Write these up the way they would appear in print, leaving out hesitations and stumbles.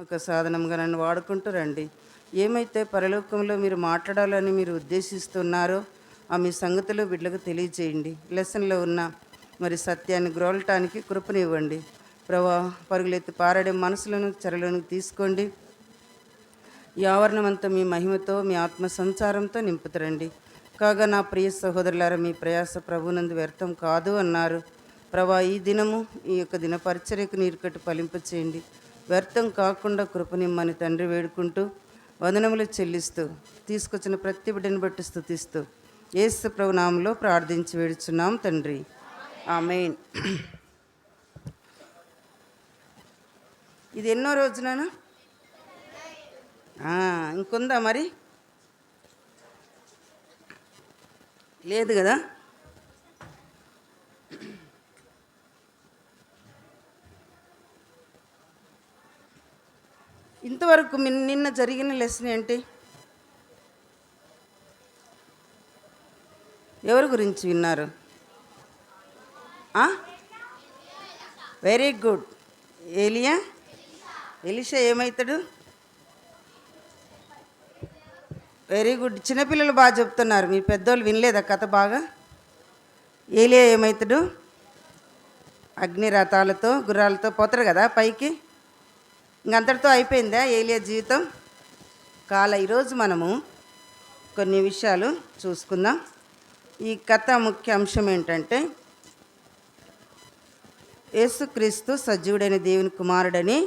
ఒక సాధనంగా నన్ను వాడుకుంటూ రండి. ఏమైతే పరలోకంలో మీరు మాట్లాడాలని మీరు ఉద్దేశిస్తున్నారో ఆ మీ సంగతులు బిడ్డలకు తెలియచేయండి. లెసన్లో ఉన్న మరి సత్యాన్ని గ్రోలటానికి కృపనివ్వండి. ప్రభా, పరుగులెత్తి పారాడే మనసులను చెరలోనికి తీసుకోండి. ఈ ఆవరణమంతా మీ మహిమతో మీ ఆత్మ సంచారంతో నింపుతారండి. కాగా నా ప్రియ సహోదరులారా, మీ ప్రయాస ప్రభునందు వ్యర్థం కాదు అన్నారు. ప్రభా, ఈ దినము ఈ యొక్క దిన పరిచర్యకు నీరు కట్టి ఫలింప చేయండి. వ్యర్థం కాకుండా కృపనిమ్మని తండ్రి వేడుకుంటూ వందనములు చెల్లిస్తూ తీసుకొచ్చిన ప్రతి బిడ్డను బట్టి స్తుతిస్తూ యేసు ప్రభు నామములో ప్రార్థించి వేడుచున్నాం తండ్రి, ఆమేన్. ఇది ఎన్నో రోజునా? ఇంకొందా మరి? లేదు కదా? ఇంతవరకు నిన్న జరిగిన లెసన్ ఏంటి? ఎవరి గురించి విన్నారు? Very good. ఎలీషా ఏమవుతాడు? Very good. చిన్నపిల్లలు బాగా చెప్తున్నారు, మీ పెద్దోళ్ళు వినలేదా కథ బాగా? ఏలియా ఏమవుతాడు? అగ్ని రథాలతో గుర్రాలతో పోతారు కదా పైకి. ఇంకంతటితో అయిపోయిందా ఏలియా జీవితం? ఈరోజు మనము కొన్ని విషయాలు చూసుకుందాం. ఈ కథ ముఖ్య అంశం ఏంటంటే, యేసుక్రీస్తు సజీవుడైన దేవుని కుమారుడని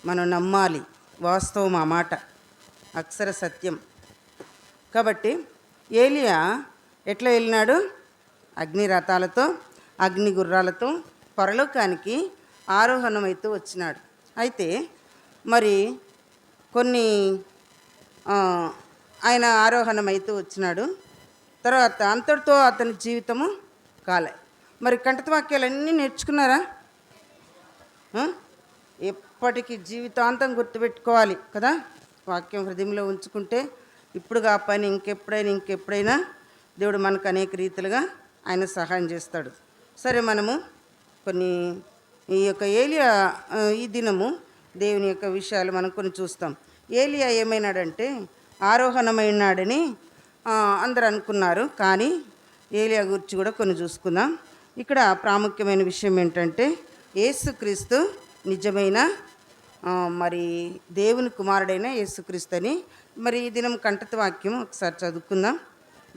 మనం నమ్మాలి. వాస్తవం ఆ మాట, అక్షర సత్యం. కాబట్టి ఏలియా ఎట్లా వెళ్ళినాడు? అగ్ని రథాలతో అగ్ని గుర్రాలతో పరలోకానికి ఆరోహణమైతూ వచ్చినాడు. అయితే మరి కొన్ని ఆయన ఆరోహణమైతూ వచ్చినాడు. తర్వాత అంతటితో అతని జీవితము కాలే. మరి కంఠత వాక్యాలన్నీ నేర్చుకున్నారా? ఎప్పటికీ జీవితాంతం గుర్తుపెట్టుకోవాలి కదా. వాక్యం హృదయంలో ఉంచుకుంటే ఇప్పుడు కాపని ఇంకెప్పుడైనా దేవుడు మనకు అనేక రీతిలుగా ఆయన సహాయం చేస్తాడు. సరే, మనము కొన్ని ఈ యొక్క ఏలియా ఈ దినము దేవుని యొక్క విషయాలు మనం కొన్ని చూస్తాం. ఏలియా ఏమైనాడంటే ఆరోహణమైనాడని అందరు అనుకున్నారు, కానీ ఏలియా గురించి కూడా కొన్ని చూసుకుందాం. ఇక్కడ ప్రాముఖ్యమైన విషయం ఏంటంటే, యేసుక్రీస్తు నిజమైన మరి దేవుని కుమారుడైన యేసుక్రీస్తు అని. మరి ఈ దినం కంఠత వాక్యం ఒకసారి చదువుకుందాం.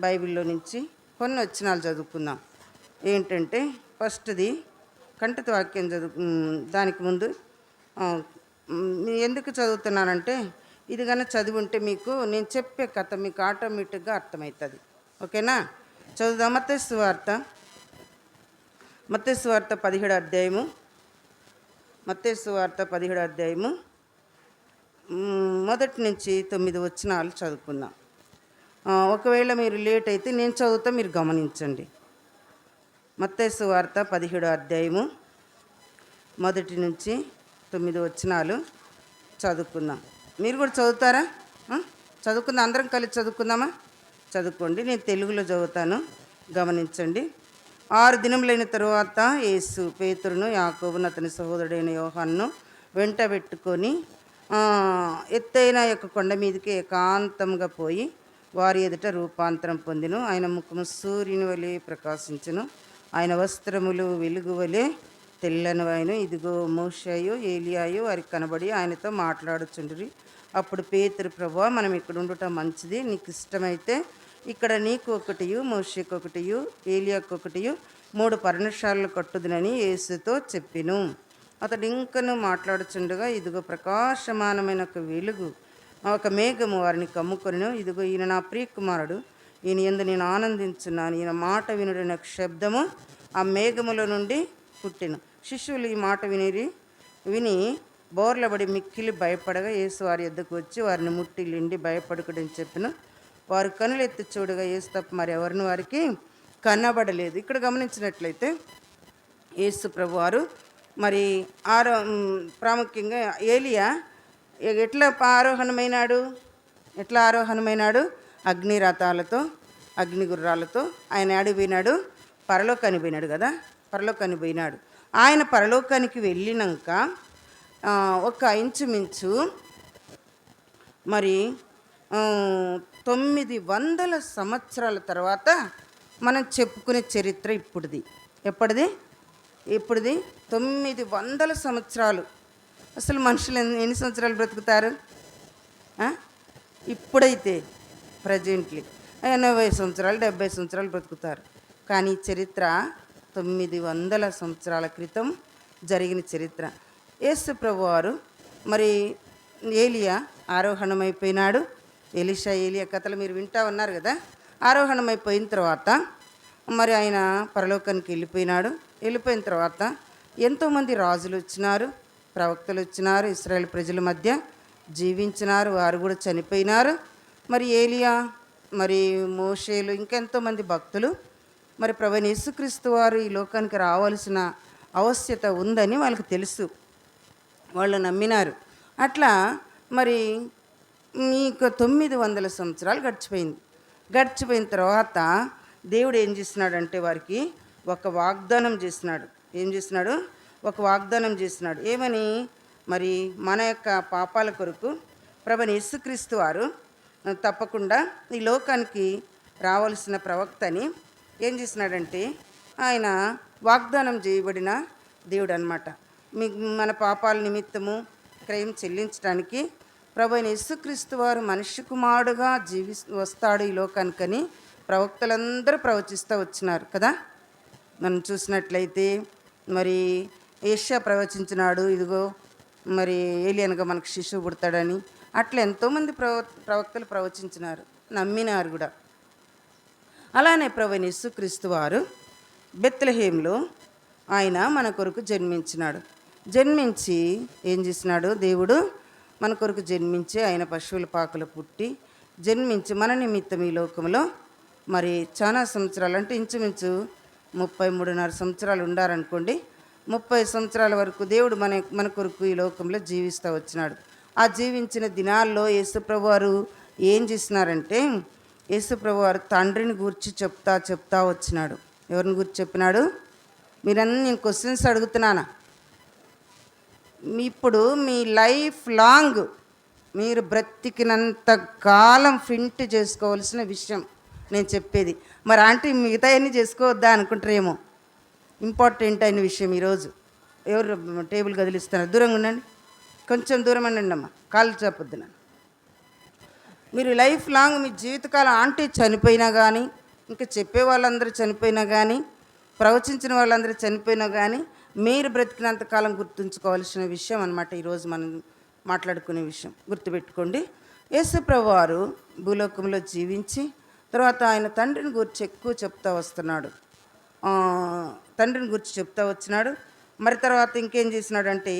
బైబిల్లో నుంచి కొన్ని వచనాలు చదువుకుందాం. ఏంటంటే, ఫస్ట్ది కంఠత వాక్యం దానికి ముందు ఎందుకు చదువుతున్నానంటే, ఇది కన్నా చదివి ఉంటే మీకు నేను చెప్పే కథ మీకు ఆటోమేటిక్గా అర్థమవుతుంది. ఓకేనా? చదువుదాం. మత్తయి సువార్త 17వ అధ్యాయము. మత్తయి సువార్త 17వ అధ్యాయము 1 నుంచి 9 వచనాలు చదువుకుందాం. ఒకవేళ మీరు లేట్ అయితే నేను చదువుతా, మీరు గమనించండి. మత్తయి సువార్త 17వ అధ్యాయము 1 నుంచి 9 వచనాలు చదువుకుందాం. మీరు కూడా చదువుతారా? చదువుకుందాం, అందరం కలిసి చదువుకుందామా? చదువుకోండి. నేను తెలుగులో చదువుతాను, గమనించండి. 6 దినములైన తరువాత యేసు పేతురును, యాకోబును, అతని సహోదరుడైన యోహానును వెంట పెట్టుకొని ఎత్తైన యొక్క కొండ మీదకి ఏకాంతంగా పోయి వారి ఎదుట రూపాంతరం పొందిను. ఆయన ముఖము సూర్యుని వలె ప్రకాశించును, ఆయన వస్త్రములు వెలుగు వలె తెల్లనివైన. ఇదిగో మోషేయు ఏలియాయు వారికి కనబడి ఆయనతో మాట్లాడుచుండ్రి. అప్పుడు పేతురు, ప్రభువా, మనం ఇక్కడ ఉండటం మంచిది. నీకు ఇష్టమైతే ఇక్కడ నీకు ఒకటియు, మోషేకు ఒకటియు, ఏలియాకు ఒకటియు 3 పర్ణశాలలు కట్టుదునని యేసుతో చెప్పిను. అతడు ఇంకను మాట్లాడుచుండగా, ఇదిగో ప్రకాశమానమైన ఒక వెలుగు, ఒక మేఘము వారిని కమ్ముకొనిను. ఇదిగో ఈయన నా ప్రియకుమారుడు, ఈయన యందు నేను ఆనందించున్నాను, ఈయన మాట వినుడైన శబ్దము ఆ మేఘములో నుండి పుట్టిను. శిష్యులు ఈ మాట విని బోర్లబడి మిక్కిలి భయపడగా యేసు వారి యొద్దకు వచ్చి వారిని ముట్టిల్లిండి భయపడకూడని చెప్పిన. వారు కనులెత్తి చూడగా యేసు తప్ప మరి ఎవరిని వారికి కనబడలేదు. ఇక్కడ గమనించినట్లయితే యేసు ప్రభు వారు మరి ప్రాముఖ్యంగా ఏలియా ఎట్లా ఆరోహణమైనాడు? అగ్ని రథాలతో అగ్ని గుర్రాలతో ఆయన అడిగిపోయినాడు, పరలోకానికి పోయినాడు కదా. పరలోకానికి పోయినాడు. ఆయన పరలోకానికి వెళ్ళినాక ఒక ఇంచుమించు మరి 900 సంవత్సరాల తర్వాత మనం చెప్పుకునే చరిత్ర ఇప్పుడుది. ఎప్పటిది? ఇప్పుడుది 900 సంవత్సరాలు. అసలు మనుషులు ఎన్ని సంవత్సరాలు బ్రతుకుతారు? ఇప్పుడైతే ప్రజెంట్లీ 80 సంవత్సరాలు 70 సంవత్సరాలు బ్రతుకుతారు. కానీ చరిత్ర 900 సంవత్సరాల క్రితం జరిగిన చరిత్ర. యేసు ప్రభువారు మరి ఏలియా ఆరోహణమైపోయినాడు. ఎలీషా ఏలియా కథలు మీరు వింటా ఉన్నారు కదా. ఆరోహణమైపోయిన తర్వాత మరి ఆయన పరలోకానికి వెళ్ళిపోయిన తర్వాత ఎంతోమంది రాజులు వచ్చినారు, ప్రవక్తలు వచ్చినారు, ఇశ్రాయేల్ ప్రజల మధ్య జీవించినారు, వారు కూడా చనిపోయినారు. మరి ఏలియా, మరి మోషేలు, ఇంకెంతోమంది భక్తులు మరి ప్రభువైన యేసుక్రీస్తు వారు ఈ లోకానికి రావాల్సిన ఆవశ్యకత ఉందని వాళ్ళకి తెలుసు, వాళ్ళు నమ్మినారు. అట్లా మరి మీకు 900 సంవత్సరాలు గడిచిపోయిన తర్వాత దేవుడు ఏం చేస్తున్నాడంటే వారికి ఒక వాగ్దానం చేసినాడు. ఒక వాగ్దానం చేసినాడు. ఏమని? మరి మన యొక్క పాపాల కొరకు ప్రభువైన యేసుక్రీస్తు వారు తప్పకుండా ఈ లోకానికి రావాల్సిన ప్రవక్తని ఏం చేసినాడంటే ఆయన వాగ్దానం చేయబడిన దేవుడు అనమాట. మన పాపాల నిమిత్తము క్రయం చెల్లించడానికి ప్రభువైన యేసుక్రీస్తు వారు మనిషి కుమారుడుగా వస్తాడు ఈ లోకానికని ప్రవక్తలందరూ ప్రవచిస్తూ వచ్చినారు కదా. మనం చూసినట్లయితే మరి యెషయా ప్రవచించినాడు, ఇదిగో మరి ఏలియనగా మనకు శిశువు పుడతాడని. అట్లా ఎంతోమంది ప్రవక్తలు ప్రవచించినారు, నమ్మినారు కూడా. అలానే ప్రభువైన యేసుక్రీస్తు వారు బెత్లెహేంలో ఆయన మన కొరకు జన్మించి ఏం చేసినాడు? దేవుడు మన కొరకు జన్మించి ఆయన పశువుల పాకలు పుట్టి జన్మించి మన నిమిత్తం ఈ లోకంలో మరి చాలా సంవత్సరాలు, అంటే ఇంచుమించు 33.5 సంవత్సరాలు ఉండారనుకోండి. 30 సంవత్సరాల వరకు దేవుడు మన కొరకు ఈ లోకంలో జీవిస్తూ వచ్చినాడు. ఆ జీవించిన దినాల్లో యేసుప్రభు వారు ఏం చేసినారంటే, యేసుప్రభు వారు తండ్రిని గురించి చెప్తా వచ్చినాడు. ఎవరిని గురించి చెప్పినాడు? మీరన్నీ నేను క్వశ్చన్స్ అడుగుతున్నానా? ఇప్పుడు మీ లైఫ్ లాంగ్ మీరు బ్రతికినంత కాలం ఫింట్ చేసుకోవాల్సిన విషయం నేను చెప్పేది. మరి ఆంటీ మిగతా అన్నీ చేసుకోవద్దా అనుకుంటారేమో. ఇంపార్టెంట్ అయిన విషయం ఈరోజు. ఎవరు టేబుల్ కదిలిస్తున్నారు? దూరంగా ఉండండి, కొంచెం దూరం ఉండండి అమ్మ, కాళ్ళు చెప్పొద్దు. నన్ను మీరు లైఫ్ లాంగ్ మీ జీవితకాలం ఆంటీ చనిపోయినా కానీ, ఇంకా చెప్పే వాళ్ళందరూ చనిపోయినా కానీ, ప్రవచించిన వాళ్ళందరూ చనిపోయినా కానీ, మీరు బ్రతికినంతకాలం గుర్తుంచుకోవాల్సిన విషయం అన్నమాట ఈరోజు మనం మాట్లాడుకునే విషయం. గుర్తుపెట్టుకోండి, యేసుప్రభు వారు భూలోకంలో జీవించి తర్వాత ఆయన తండ్రిని గురించి ఎక్కువ చెప్తా వచ్చినాడు. మరి తర్వాత ఇంకేం చేసినాడంటే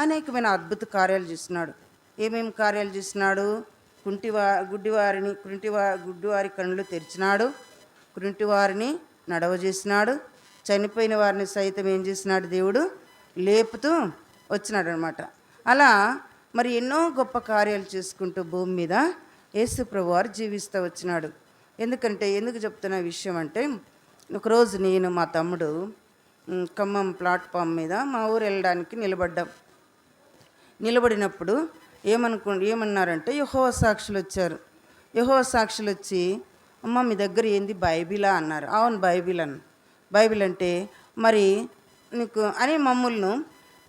అనేకమైన అద్భుత కార్యాలు చేసినాడు. ఏమేమి కార్యాలు చేసినాడు? గుడ్డివారి కన్నులు తెరిచినాడు, కుంటివారిని నడవజేసినాడు, చనిపోయిన వారిని సైతం ఏం చేసినాడు? దేవుడు లేపుతూ వచ్చినాడు అనమాట. అలా మరి ఎన్నో గొప్ప కార్యాలు చేసుకుంటూ భూమి మీద యేసు ప్రభు వారు జీవిస్తూ వచ్చినాడు. ఎందుకు చెప్తున్న విషయం అంటే, ఒకరోజు నేను మా తమ్ముడు ఖమ్మం ప్లాట్ఫామ్ మీద మా ఊరు వెళ్ళడానికి నిలబడినప్పుడు ఏమన్నారంటే యెహోవా సాక్షులు వచ్చారు. యెహోవా సాక్షులు వచ్చి, అమ్మ మీ దగ్గర ఏంది బైబిలా అన్నారు. అవును బైబిల్ బైబిల్ అంటే మరి నీకు అని మమ్మల్ని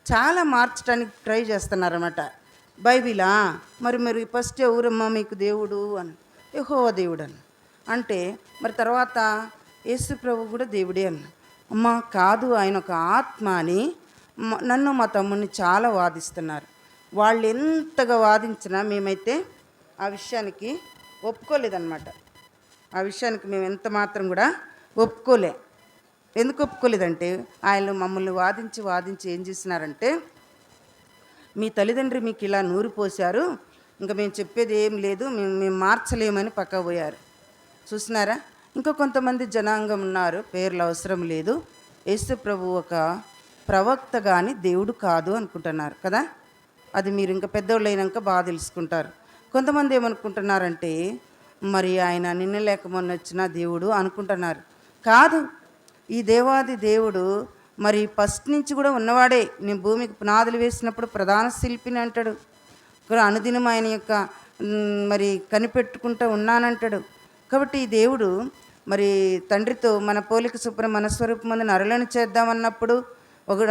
చాలా మార్చడానికి ట్రై చేస్తున్నారన్నమాట. బైబిలా మరి ఫస్ట్ ఎవరమ్మా మీకు దేవుడు అని? యెహోవా దేవుడు అంటే మరి తర్వాత యేసు ప్రభు కూడా దేవుడే అమ్మ కాదు, ఆయన ఒక ఆత్మ అని నన్ను మా తమ్ముడిని చాలా వాదిస్తున్నారు. వాళ్ళు ఎంతగా వాదించినా మేమైతే ఆ విషయానికి ఒప్పుకోలేదన్నమాట. ఆ విషయానికి మేము ఎంత మాత్రం కూడా ఒప్పుకోలే. ఎందుకు ఒప్పుకోలేదంటే, ఆయన మమ్మల్ని వాదించి ఏం చేసినారంటే, మీ తల్లిదండ్రి మీకు ఇలా నూరు పోశారు, ఇంకా మేము చెప్పేది ఏం లేదు, మేము మార్చలేమని పక్క పోయారు. చూసినారా? ఇంకా కొంతమంది జనాంగం ఉన్నారు, పేర్లు అవసరం లేదు, యేసు ప్రభు ఒక ప్రవక్త కానీ దేవుడు కాదు అనుకుంటున్నారు కదా. అది మీరు ఇంకా పెద్దోళ్ళు అయినాక బాగా తెలుసుకుంటారు. కొంతమంది ఏమనుకుంటున్నారంటే, మరి ఆయన నిన్న లేక మొన్న వచ్చిన దేవుడు అనుకుంటున్నారు. కాదు, ఈ దేవాది దేవుడు మరి ఫస్ట్ నుంచి కూడా ఉన్నవాడే. నేను భూమికి పునాదులు వేసినప్పుడు ప్రధాన శిల్పిని అంటాడు. అనుదినం ఆయన యొక్క మరి కనిపెట్టుకుంటూ ఉన్నానంటాడు. కాబట్టి ఈ దేవుడు మరి తండ్రితో మన పోలిక చొప్పున మన స్వరూపమందు నరులను చేద్దామన్నప్పుడు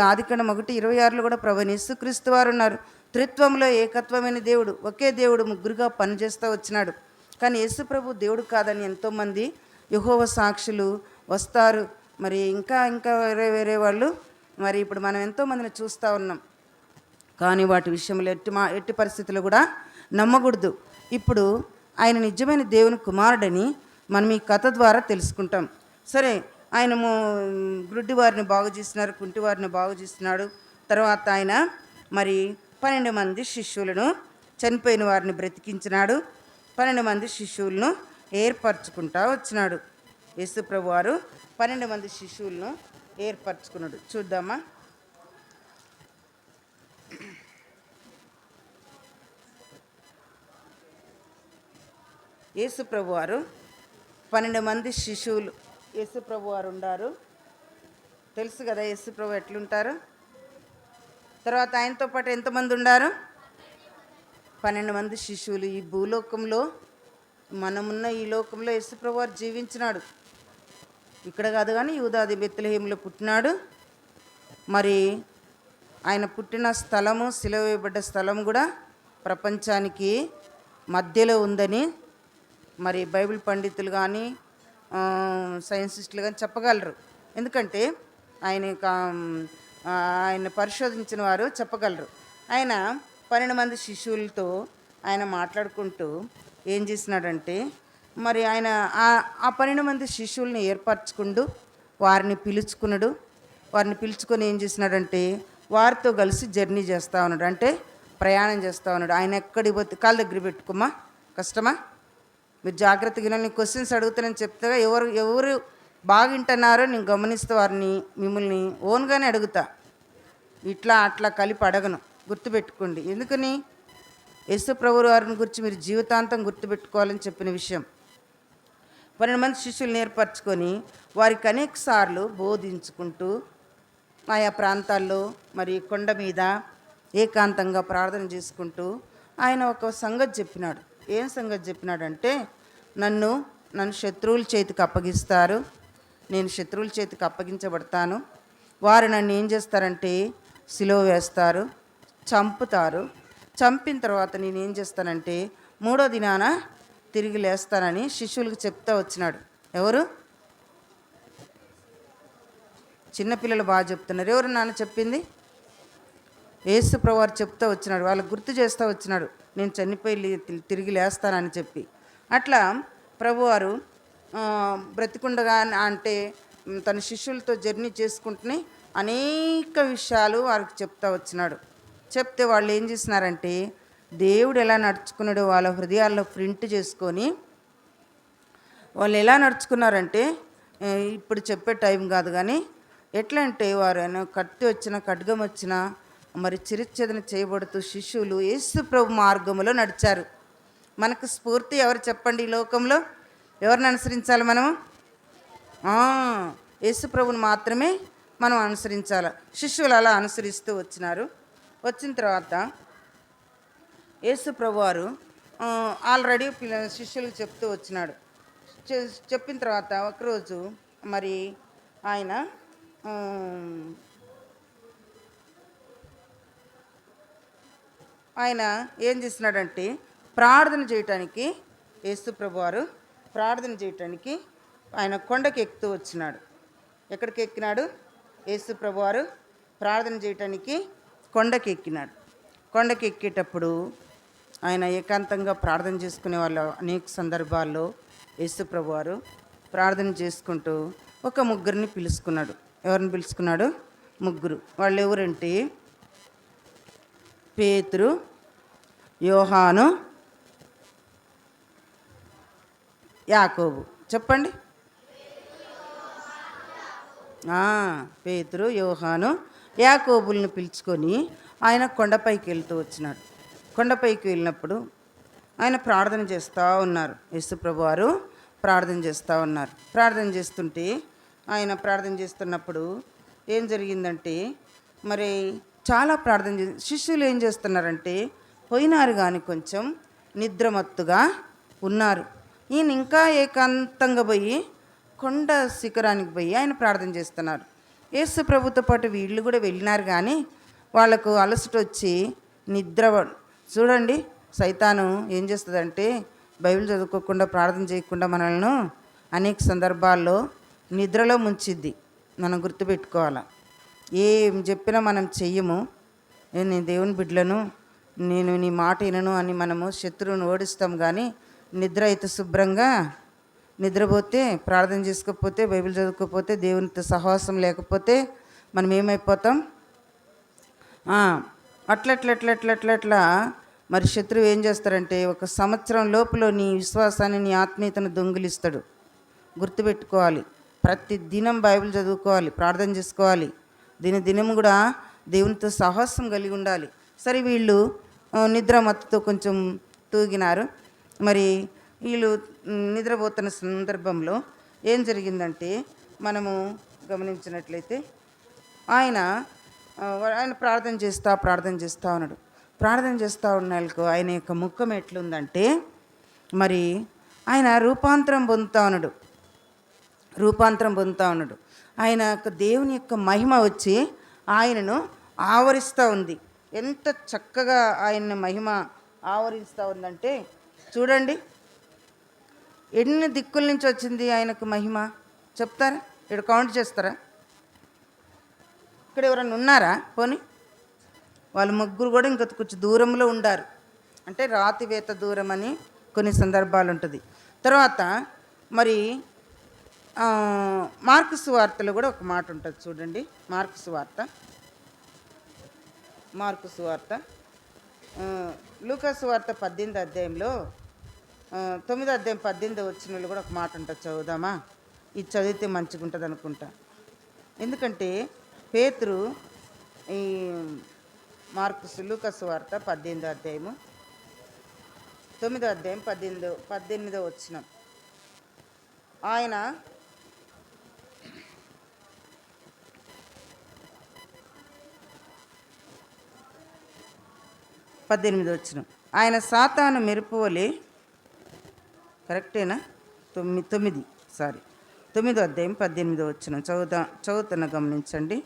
ఆదికాండం 1:26 కూడా ప్రభువైన యేసుక్రీస్తు వారు ఉన్నారు. త్రిత్వంలో ఏకత్వమైన దేవుడు, ఒకే దేవుడు ముగ్గురుగా పనిచేస్తూ వచ్చినాడు. కానీ యేసు ప్రభు దేవుడు కాదని ఎంతోమంది యెహోవా సాక్షులు వస్తారు. మరి ఇంకా ఇంకా వేరే వాళ్ళు మరి ఇప్పుడు మనం ఎంతోమందిని చూస్తూ ఉన్నాం. కానీ వాటి విషయంలో ఎట్టి పరిస్థితుల్లో కూడా నమ్మకూడదు. ఇప్పుడు ఆయన నిజమైన దేవుని కుమారుడని మనం ఈ కథ ద్వారా తెలుసుకుంటాం. సరే, ఆయన గుడ్డి వారిని బాగు చేస్తున్నారు, కుంటి వారిని బాగు చేస్తున్నాడు. తర్వాత ఆయన మరి 12 మంది శిష్యులను, చనిపోయిన వారిని బ్రతికించినాడు. 12 మంది శిష్యులను ఏర్పరచుకుంటా వచ్చినాడు. యేసు ప్రభు వారు 12 మంది శిష్యులను ఏర్పరచుకున్నాడు. చూద్దామా? యేసు ప్రభు వారు 12 మంది శిష్యులు యేసు ప్రభు వారు ఉండారు. తెలుసు కదా యేసు ప్రభు ఎట్లుంటారు. తర్వాత ఆయనతో పాటు ఎంతమంది ఉండారు? 12 మంది శిష్యులు. ఈ భూలోకంలో మనమున్న ఈ లోకంలో యేసు ప్రభు వారు జీవించినాడు. ఇక్కడ కాదు కానీ యూదాది బెత్లెహేములో పుట్టినాడు. మరి ఆయన పుట్టిన స్థలము, సిలువ వేయబడ్డ స్థలం కూడా ప్రపంచానికి మధ్యలో ఉందని మరి బైబిల్ పండితులు కానీ సైన్సిస్టులు కానీ చెప్పగలరు. ఎందుకంటే ఆయన పరిశోధించిన వారు చెప్పగలరు. ఆయన 12 మంది శిష్యులతో ఆయన మాట్లాడుకుంటూ ఏం చేసినాడంటే, మరి ఆయన ఆ 12 మంది శిష్యుల్ని ఏర్పరచుకుంటూ వారిని పిలుచుకొని ఏం చేసినాడంటే వారితో కలిసి జర్నీ చేస్తూ ఉన్నాడు. అంటే ప్రయాణం చేస్తూ ఉన్నాడు. ఆయన ఎక్కడికి పోతే కాళ్ళ దగ్గర పెట్టుకోమా, కష్టమా? మీరు జాగ్రత్తగా నేను క్వశ్చన్స్ అడుగుతానని చెప్తాగా ఎవరు బాగుంటున్నారో నేను గమనిస్తూ వారిని మిమ్మల్ని ఓన్గానే అడుగుతా. ఇట్లా అట్లా కలిపి అడగను. గుర్తుపెట్టుకోండి. ఎందుకని? యేసు ప్రభు వారిని గురించి మీరు జీవితాంతం గుర్తుపెట్టుకోవాలని చెప్పిన విషయం. 12 మంది శిష్యులను ఏర్పరచుకొని వారికి అనేక సార్లు బోధించుకుంటూ ఆయా ప్రాంతాల్లో మరి కొండ మీద ఏకాంతంగా ప్రార్థన చేసుకుంటూ ఆయన ఒక సంగతి చెప్పినాడు. ఏం సంగతి చెప్పినాడంటే, నన్ను శత్రువుల చేతికి అప్పగిస్తారు, నేను శత్రువుల చేతికి అప్పగించబడతాను, వారు నన్ను ఏం చేస్తారంటే సిలువ వేస్తారు, చంపుతారు, చంపిన తర్వాత నేను ఏం చేస్తానంటే 3వ దినాన తిరిగి లేస్తానని శిష్యులకు చెప్తా వచ్చినాడు. ఎవరు? చిన్నపిల్లలు బాగా చెప్తున్నారు. ఎవరు నాన్న చెప్పింది? యేసు ప్రభు వారు చెప్తూ వచ్చినాడు. వాళ్ళకు గుర్తు చేస్తూ వచ్చినాడు, నేను చనిపోయి తిరిగి లేస్తానని చెప్పి. అట్లా ప్రభువారు బ్రతికుండగా అంటే తన శిష్యులతో జర్నీ చేసుకుంటూనే అనేక విషయాలు వారికి చెప్తా వచ్చినాడు. చెప్తే వాళ్ళు ఏం చేసినారంటే దేవుడు ఎలా నడుచుకున్నాడో వాళ్ళ హృదయాల్లో ప్రింట్ చేసుకొని వాళ్ళు ఎలా నడుచుకున్నారంటే, ఇప్పుడు చెప్పే టైం కాదు కానీ ఎట్లా అంటే వారు కత్తి వచ్చినా ఖడ్గం వచ్చినా మరి చిరుచ్ఛేదన చేయబడుతూ శిష్యులు యేసు ప్రభు మార్గంలో నడిచారు. మనకు స్ఫూర్తి ఎవరు చెప్పండి? ఈ లోకంలో ఎవరిని అనుసరించాలి మనము? యేసు ప్రభుని మాత్రమే మనం అనుసరించాలి. శిష్యులు అలా అనుసరిస్తూ వచ్చినారు. వచ్చిన తర్వాత యేసు ప్రభు వారు ఆల్రెడీ శిష్యులకు చెప్తూ వచ్చినాడు. చెప్పిన తర్వాత ఒకరోజు మరి ఆయన ఏం చేసినాడంటే ప్రార్థన చేయటానికి, యేసు ప్రభు వారు ప్రార్థన చేయటానికి ఆయన కొండకి ఎక్కుతూ వచ్చినాడు. ఎక్కడికి ఎక్కినాడు? యేసు ప్రభు వారు ప్రార్థన చేయటానికి కొండకి ఎక్కినాడు. కొండకి ఎక్కేటప్పుడు ఆయన ఏకాంతంగా ప్రార్థన చేసుకునే వాళ్ళు అనేక సందర్భాల్లో యేసు ప్రభు వారు ప్రార్థన చేసుకుంటూ ఒక ముగ్గురిని పిలుచుకున్నాడు. ఎవరిని పిలుచుకున్నాడు? ముగ్గురు. వాళ్ళు ఎవరంటే పేతురు, యోహాను, యాకోబు. చెప్పండి. పేతురు, యోహాను, యాకోబుల్ని పిలుచుకొని ఆయన కొండపైకి వెళ్తూ వచ్చినాడు. కొండపైకి వెళ్ళినప్పుడు ఆయన ప్రార్థన చేస్తూ ఉన్నారు. యేసు ప్రభు వారు ప్రార్థన చేస్తూ ఉన్నారు. ప్రార్థన చేస్తుంటే ఆయన ప్రార్థన చేస్తున్నప్పుడు ఏం జరిగిందంటే మరి చాలా ప్రార్థన చేసి శిష్యులు ఏం చేస్తున్నారంటే పోయినారు కానీ కొంచెం నిద్రమత్తుగా ఉన్నారు. ఈయన ఇంకా ఏకాంతంగా పోయి కొండ శిఖరానికి పోయి ఆయన ప్రార్థన చేస్తున్నారు. యేసు ప్రభుతో పాటు వీళ్ళు కూడా వెళ్ళినారు కానీ వాళ్ళకు అలసట వచ్చి నిద్ర. చూడండి, సైతాను ఏం చేస్తుందంటే బైబిల్ చదువుకోకుండా ప్రార్థన చేయకుండా మనల్ని అనేక సందర్భాల్లో నిద్రలో ముంచిద్ది. మనం గుర్తుపెట్టుకోవాలి. ఏం చెప్పినా మనం చెయ్యము. నేను దేవుని బిడ్డలను, నేను నీ మాట వినను అని మనము శత్రువుని ఓడిస్తాం. కానీ నిద్ర అయితే శుభ్రంగా నిద్రపోతే, ప్రార్థన చేసుకోకపోతే, బైబిల్ చదువుకోకపోతే, దేవునితో సహవాసం లేకపోతే మనం ఏమైపోతాం? అట్లా మరి శత్రువు ఏం చేస్తారంటే 1 సంవత్సరం లోపల నీ విశ్వాసాన్ని, నీ ఆత్మీయతను దొంగిలిస్తాడు. గుర్తుపెట్టుకోవాలి. ప్రతి దినం బైబిల్ చదువుకోవాలి, ప్రార్థన చేసుకోవాలి, దినం కూడా దేవునితో సహవాసం కలిగి ఉండాలి. సరే, వీళ్ళు నిద్ర మత్తుతో కొంచెం తూగినారు. మరి వీళ్ళు నిద్రపోతున్న సందర్భంలో ఏం జరిగిందంటే మనము గమనించినట్లయితే ఆయన ప్రార్థన చేస్తూ ఉన్నాడు. ప్రార్థన చేస్తూ ఉన్నాళ్ళకు ఆయన యొక్క ముఖం ఎట్లుందంటే మరి ఆయన రూపాంతరం పొందుతూ ఉన్నాడు. ఆయన యొక్క దేవుని యొక్క మహిమ వచ్చి ఆయనను ఆవరిస్తూ ఉంది. ఎంత చక్కగా ఆయన మహిమ ఆవరిస్తూ ఉందంటే చూడండి, ఎన్ని దిక్కుల నుంచి వచ్చింది ఆయనకు మహిమ చెప్తారా? ఇక్కడ కౌంట్ చేస్తారా? ఇక్కడ ఎవరన్నా ఉన్నారా? పోనీ వాళ్ళు ముగ్గురు కూడా ఇంకా కొంచెం దూరంలో ఉండారు. అంటే రాతివేత దూరం అని కొన్ని సందర్భాలు ఉంటుంది. తర్వాత మరి మార్కు సువార్తలో కూడా ఒక మాట ఉంటుంది చూడండి. మార్కు సువార్త లూకా సువార్త 18వ అధ్యాయంలో 9వ అధ్యాయం 18వ వచనంలో కూడా ఒక మాట ఉంటుంది. చదువుదామా? ఇది చదివితే మంచిగా ఉంటుంది అనుకుంటా. ఎందుకంటే పేతురు ఈ లూకా సువార్త 18వ అధ్యాయము 9వ అధ్యాయం 18వ వచనం. ఆయన 18వ వచనం. ఆయన సాతాను మెరుపు వలె, కరెక్టేనా? 9వ అధ్యాయం 18వ వచనం చదువుతున్న గమనించండి.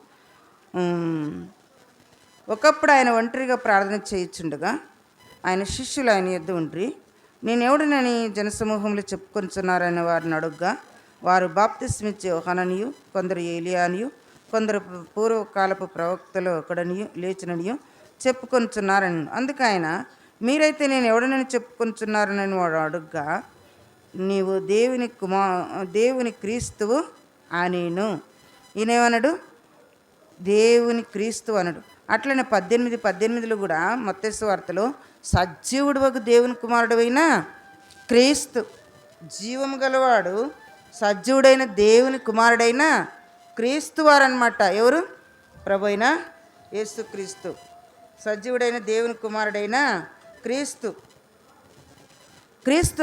ఒకప్పుడు ఆయన ఒంటరిగా ప్రార్థన చేయుచుండగా ఆయన శిష్యులు ఆయన యొద్ద ఉండ్రి. నేనెవడనని జనసమూహంలో చెప్పుకొనిచున్నారని వారిని అడుగ్గా వారు బాప్తిస్మిచ్చే యోహాననియు, కొందరు ఏలియానియు, కొందరు పూర్వకాలపు ప్రవక్తలు ఒకడనియు లేచిననియు చెప్పుకొనిచున్నారని. అందుకు ఆయన, మీరైతే నేను ఎవడనని చెప్పుకొనిచున్నారని వాడు అడుగ్గా, నీవు దేవుని క్రీస్తువు అనేను. ఈయనేమన్నాడు? దేవుని క్రీస్తు అనడు. అట్లనే 18:18లో కూడా మత్తయి సువార్తలో సజీవుడు ఒక దేవుని కుమారుడైన క్రీస్తు, జీవం గలవాడు సజీవుడైన దేవుని కుమారుడైన క్రీస్తు వారన్నమాట. ఎవరు? ప్రభు అయిన యేసుక్రీస్తు, సజీవుడైన దేవుని కుమారుడైన క్రీస్తు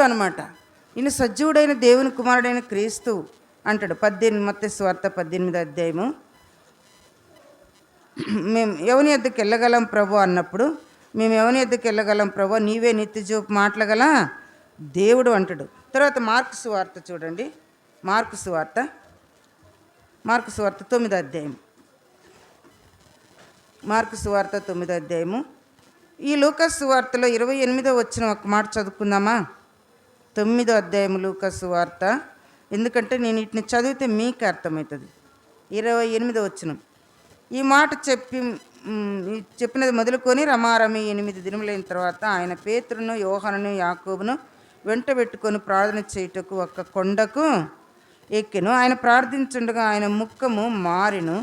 అనమాట. ఈయన సజీవుడైన దేవుని కుమారుడైన క్రీస్తు అంటాడు. మత్తయి సువార్త 18వ అధ్యాయము. మేము ఎవని యొద్దకు వెళ్ళగలం ప్రభు అన్నప్పుడు, మేము ఎవని యొద్దకు వెళ్ళగలం ప్రభు, నీవే నిత్యజీవపు మాటలగల దేవుడు అంటాడు. తర్వాత మార్కు సువార్త చూడండి. మార్కు సువార్త 9వ అధ్యాయం. మార్కు సువార్త 9వ అధ్యాయము. ఈ లూకా సువార్తలో 28వ వచనం ఒక మాట చదువుకుందామా? 9వ అధ్యాయము లూకా సువార్త. ఎందుకంటే నేను వీటిని చదివితే మీకు అర్థమవుతుంది. 28వ వచనం. ఈ మాట చెప్పినది మొదలుకొని రమారమి 8 దినములైన తర్వాత ఆయన పేతురును, యోహానును, యాకోబును వెంట పెట్టుకొని ప్రార్థన చేయుటకు ఒక కొండకు ఎక్కెను. ఆయన ప్రార్థించుండగా ఆయన ముఖము మారెను,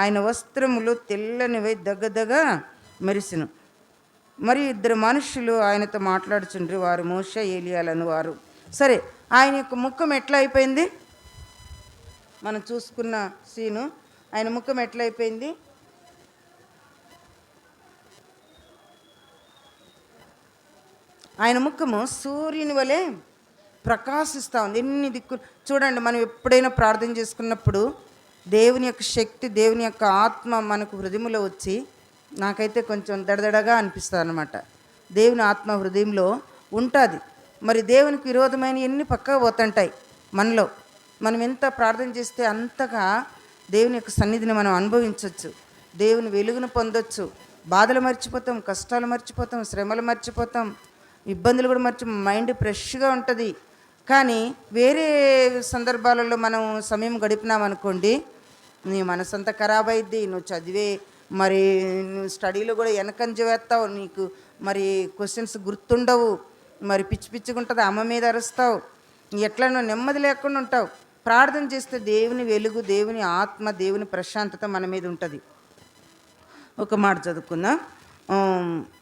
ఆయన వస్త్రములు తెల్లనివై దగదగ మెరిసెను. మరి 2 మనుషులు ఆయనతో మాట్లాడుచుండ్రి. వారు మోషే, ఏలియాలను వారు. సరే, ఆయన యొక్క ముఖం ఎట్లా అయిపోయింది? మనం చూసుకున్న సీను. ఆయన ముఖం ఎట్లయిపోయింది? ఆయన ముఖము సూర్యుని వలె ప్రకాశిస్తూ ఉంది. ఎన్ని దిక్కులు చూడండి. మనం ఎప్పుడైనా ప్రార్థన చేసుకున్నప్పుడు దేవుని యొక్క శక్తి, దేవుని యొక్క ఆత్మ మనకు హృదయంలో వచ్చి, నాకైతే కొంచెం దడదడగా అనిపిస్తుంది అనమాట. దేవుని ఆత్మ హృదయంలో ఉంటుంది. మరి దేవునికి విరోధమైన ఎన్ని పక్కగా పోతుంటాయి మనలో. మనం ఎంత ప్రార్థన చేస్తే అంతగా దేవుని యొక్క సన్నిధిని మనం అనుభవించవచ్చు, దేవుని వెలుగును పొందొచ్చు. బాధలు మర్చిపోతాం, కష్టాలు మర్చిపోతాం, శ్రమలు మర్చిపోతాం, ఇబ్బందులు కూడా మైండ్ ఫ్రెష్గా ఉంటుంది. కానీ వేరే సందర్భాలలో మనం సమయం గడిపినామనుకోండి, నీ మనసు అంతా ఖరాబ్ అయింది. నువ్వు చదివే మరి నువ్వు స్టడీలో కూడా వెనకంజ వేస్తావు, నీకు మరి క్వశ్చన్స్ గుర్తుండవు, మరి పిచ్చి పిచ్చిగా ఉంటుంది, అమ్మ మీద అరుస్తావు, ఎట్లా నువ్వు నెమ్మది లేకుండా ఉంటావు. ప్రార్థన చేస్తే దేవుని వెలుగు, దేవుని ఆత్మ, దేవుని ప్రశాంతత మన మీద ఉంటుంది. ఒక మాట చదువుకుందాం.